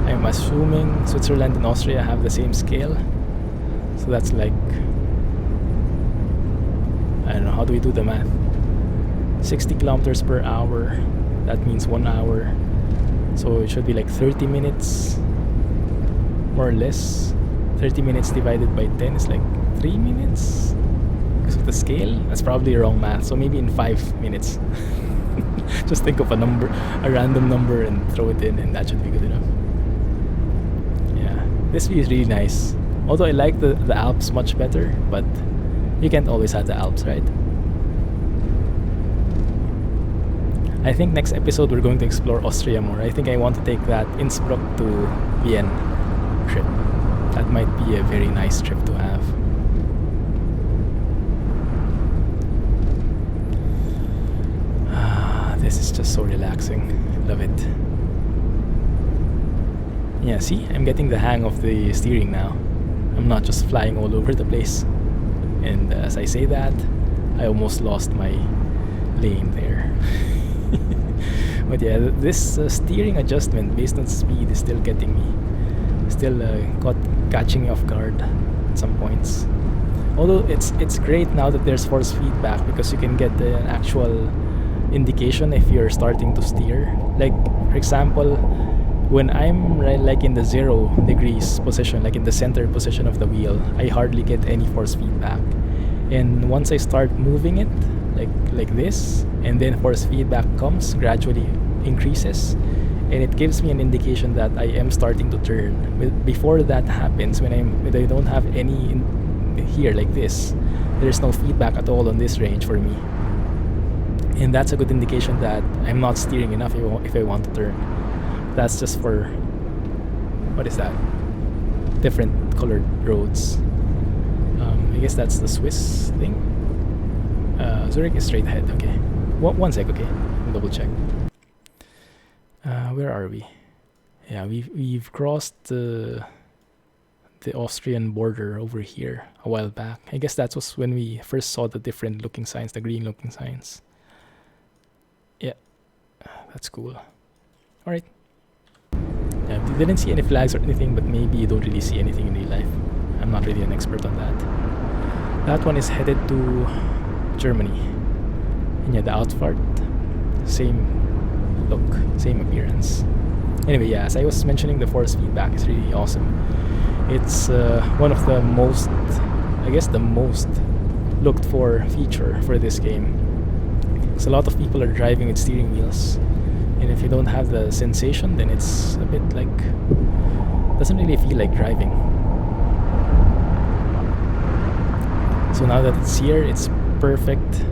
I'm assuming Switzerland and Austria have the same scale. So that's like, I don't know, how do we do the math? 60 kilometers per hour. That means 1 hour. So it should be like 30 minutes, more or less. 30 minutes divided by 10 is like 3 minutes. Because of the scale, that's probably wrong math. So maybe in 5 minutes. Just think of a number, a random number, and throw it in, and that should be good enough. Yeah, this view is really nice. Although I like the Alps much better, but you can't always have the Alps, right? I think next episode we're going to explore Austria more. I think I want to take that Innsbruck to Vienna trip. That might be a very nice trip to have. This is just so relaxing. Love it. Yeah, see? I'm getting the hang of the steering now. I'm not just flying all over the place. And as I say that, I almost lost my lane there. But yeah, this steering adjustment based on speed is still getting me. Still catching me off guard at some points. Although it's great now that there's force feedback, because you can get an actual indication if you're starting to steer. Like, for example, when I'm like in the 0 degrees position, like in the center position of the wheel, I hardly get any force feedback. And once I start moving it like this, and then force feedback comes, gradually increases, and it gives me an indication that I am starting to turn. Before that happens, when I don't have any here like this, there's no feedback at all on this range for me, and that's a good indication that I'm not steering enough if I want to turn. That's just for, what is that, different colored roads. I guess that's the Swiss thing. Zurich is straight ahead. Okay, one sec. Okay, I'll double check. Where are we? Yeah, we've crossed the Austrian border over here a while back. I guess that was when we first saw the different looking signs, the green looking signs. Yeah, that's cool. All right. Yeah, we didn't see any flags or anything, but maybe you don't really see anything in real life. I'm not really an expert on that. That one is headed to Germany. And yeah, the Outfahrt, same look, same appearance. Anyway, yeah, as I was mentioning, the force feedback is really awesome. It's one of the most, I guess the most looked for feature for this game. Because a lot of people are driving with steering wheels, and if you don't have the sensation, then it's a bit like, doesn't really feel like driving. So now that it's here, it's perfect.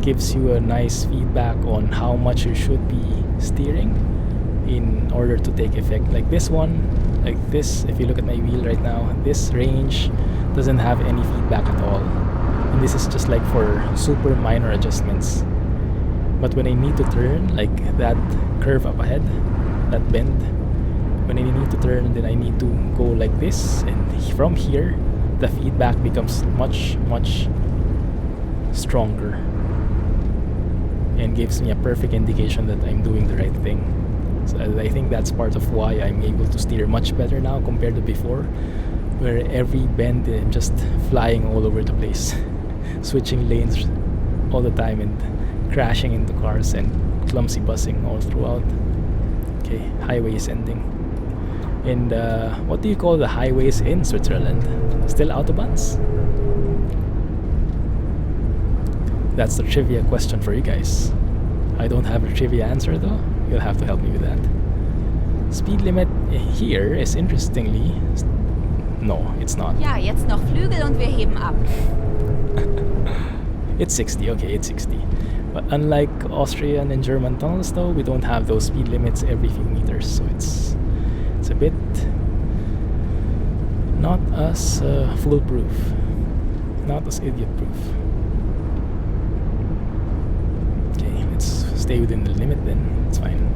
Gives you a nice feedback on how much you should be steering in order to take effect. Like this one, like this, if you look at my wheel right now, this range doesn't have any feedback at all. And this is just like for super minor adjustments. But when I need to turn, like that curve up ahead, that bend, when I need to turn, then I need to go like this, and from here, the feedback becomes much stronger and gives me a perfect indication that I'm doing the right thing. So I think that's part of why I'm able to steer much better now compared to before, where every bend I'm just flying all over the place, switching lanes all the time and crashing into cars and clumsy bussing all throughout. Okay, highway is ending. And what do you call the highways in Switzerland? Still Autobahns? That's the trivia question for you guys. I don't have a trivia answer though. You'll have to help me with that. Speed limit here is interestingly... No, it's not. Ja, jetzt noch Flügel und wir heben ab. It's 60, okay, it's 60. But unlike Austrian and German tunnels though, we don't have those speed limits every few meters, so it's a bit not as foolproof, not as idiot-proof. Okay, let's stay within the limit then, it's fine.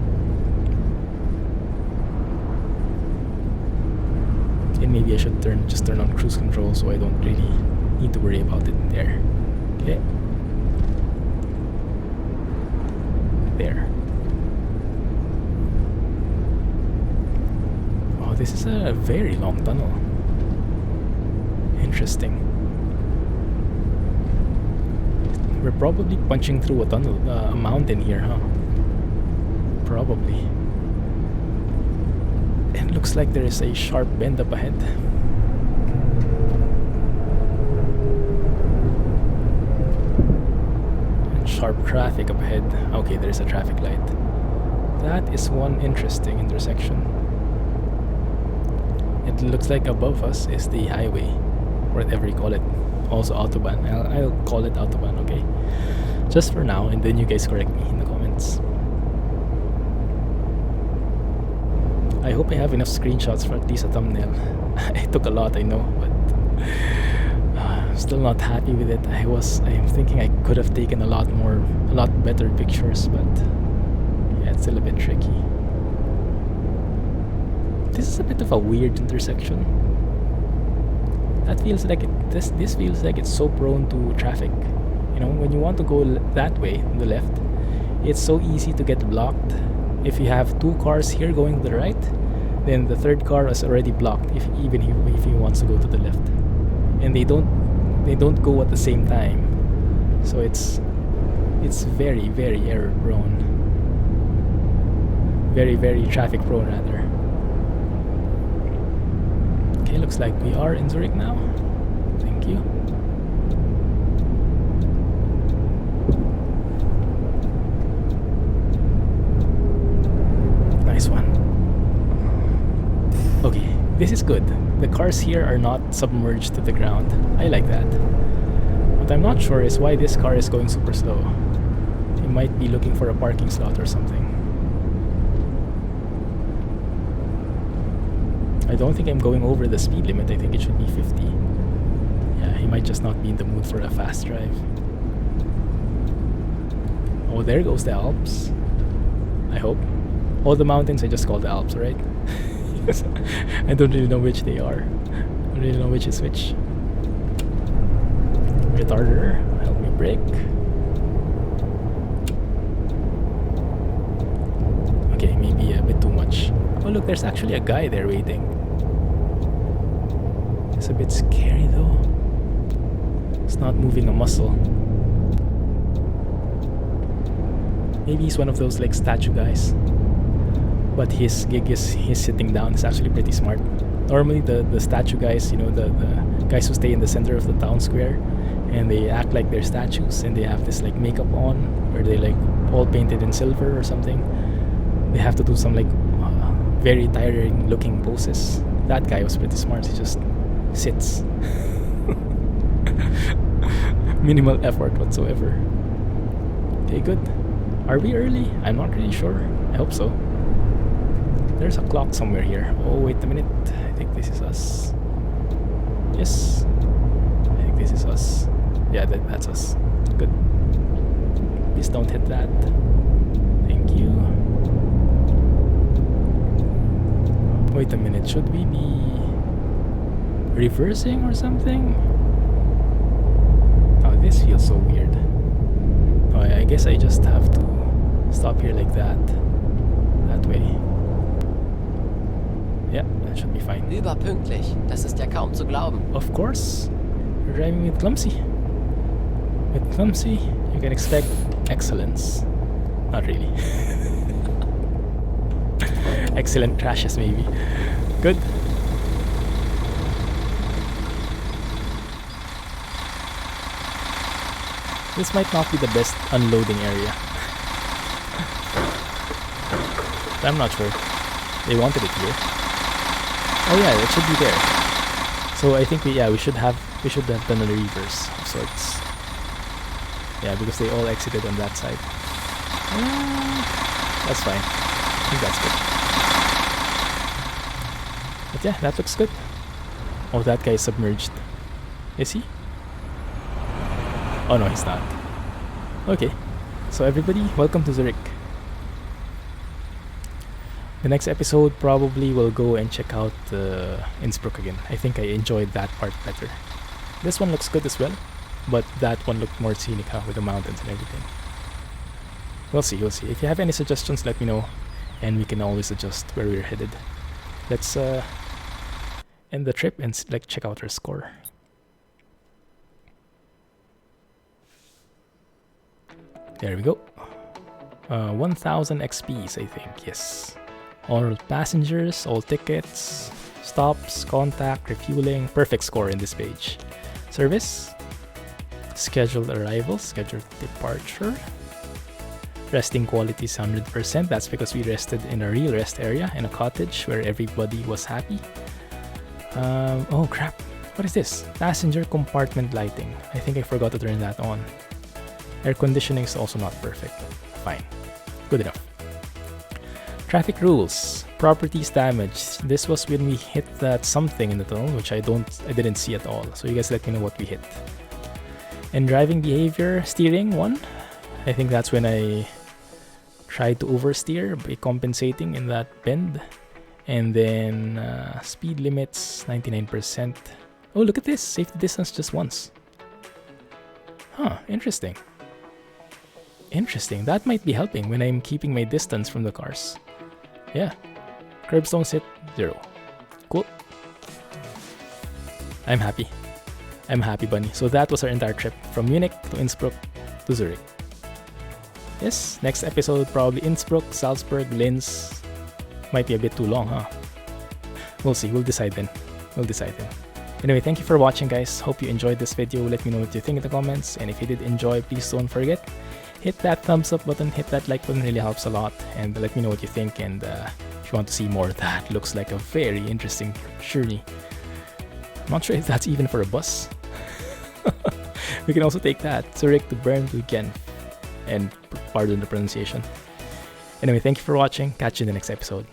And maybe I should just turn on cruise control so I don't really need to worry about it there. Okay. There. Oh, this is a very long tunnel. Interesting. We're probably punching through a tunnel, a mountain here, huh? Probably. It looks like there is a sharp bend up ahead. And sharp traffic up ahead. Okay, there's a traffic light. That is one interesting intersection. It looks like above us is the highway, whatever you call it. Also Autobahn. I'll call it Autobahn, okay? Just for now, and then you guys correct me in the comments. I hope I have enough screenshots for at least a thumbnail. I took a lot, I know, but I'm still not happy with it. I'm thinking I could have taken a lot better pictures, but yeah, it's still a bit tricky. This is a bit of a weird intersection. That feels like this feels like it's so prone to traffic. You know, when you want to go that way, on the left, it's so easy to get blocked. If you have two cars here going to the right, then the third car is already blocked. Even if he wants to go to the left, and they don't go at the same time, so it's very, very error prone. Very, very traffic prone rather. Okay, looks like we are in Zurich now. Thank you. Nice one. Okay, this is good. The cars here are not submerged to the ground. I like that. What I'm not sure is why this car is going super slow. He might be looking for a parking slot or something. I don't think I'm going over the speed limit. I think it should be 50. Yeah, he might just not be in the mood for a fast drive. Oh, there goes the Alps. I hope. All the mountains I just call the Alps, right? I don't really know which they are. I don't really know which is which. Retarder, help me brake. Okay, maybe a bit too much. Oh look, there's actually a guy there waiting. It's a bit scary though. It's not moving a muscle. Maybe he's one of those like statue guys. But his gig is he's sitting down. It's actually pretty smart. Normally the statue guys, you know, the guys who stay in the center of the town square and they act like they're statues and they have this like makeup on or they like all painted in silver or something. They have to do some like very tiring looking poses. That guy was pretty smart. He just sits. Minimal effort whatsoever. Okay, good. Are we early? I'm not really sure. I hope so. There's a clock somewhere here. Oh, wait a minute. I think this is us. Yes. I think this is us. Yeah, that's us. Good. Please don't hit that. Thank you. Wait a minute. Should we be reversing or something? Oh, this feels so weird. Oh, I guess I just have to stop here like that. That way. Yeah, that should be fine. Überpünktlich. Das ist ja kaum zu glauben. Of course. You're driving with Clumsy. With Clumsy, you can expect excellence. Not really. Excellent crashes, maybe. Good. This might not be the best unloading area. I'm not sure. They wanted it here. Oh yeah, it should be there. So I think we should have done a reverse of sorts. Yeah, because they all exited on that side. That's fine. I think that's good. But yeah, that looks good. Oh, that guy is submerged. Is he? Oh no, he's not. Okay. So everybody, welcome to Zurich. The next episode probably will go and check out Innsbruck again. I think I enjoyed that part better. This one looks good as well, but that one looked more scenic with the mountains and everything. We'll see. If you have any suggestions, let me know, and we can always adjust where we're headed. Let's end the trip and check out our score. There we go. 1000 XPs, I think. Yes. All passengers, all tickets, stops, contact, refueling. Perfect score in this page. Service, scheduled arrival, scheduled departure. Resting quality is 100%. That's because we rested in a real rest area in a cottage where everybody was happy. Oh crap. What is this? Passenger compartment lighting. I think I forgot to turn that on. Air conditioning is also not perfect. Fine. Good enough. Traffic rules. Properties damaged. This was when we hit that something in the tunnel, which I didn't see at all. So you guys let me know what we hit. And driving behavior, steering 1. I think that's when I tried to oversteer by compensating in that bend. And then speed limits 99%. Oh, look at this. Safety distance just once. Huh, interesting. Interesting. That might be helping when I'm keeping my distance from the cars. Yeah. Curbstones hit 0. Cool. I'm happy. I'm happy, bunny. So that was our entire trip from Munich to Innsbruck to Zurich. Yes, next episode probably Innsbruck, Salzburg, Linz. Might be a bit too long, huh? We'll see. We'll decide then. Anyway, thank you for watching, guys. Hope you enjoyed this video. Let me know what you think in the comments. And if you did enjoy, please don't forget, hit that thumbs up button, hit that like button. Really helps a lot. And let me know what you think. And if you want to see more, that looks like a very interesting journey. I'm not sure if that's even for a bus. We can also take that. Zurich to Bern to Genf. And pardon the pronunciation. Anyway, thank you for watching. Catch you in the next episode.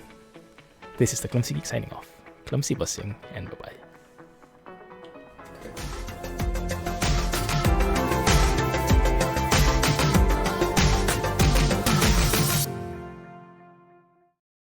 This is the Clumsy Geek signing off. Clumsy busing, and bye-bye.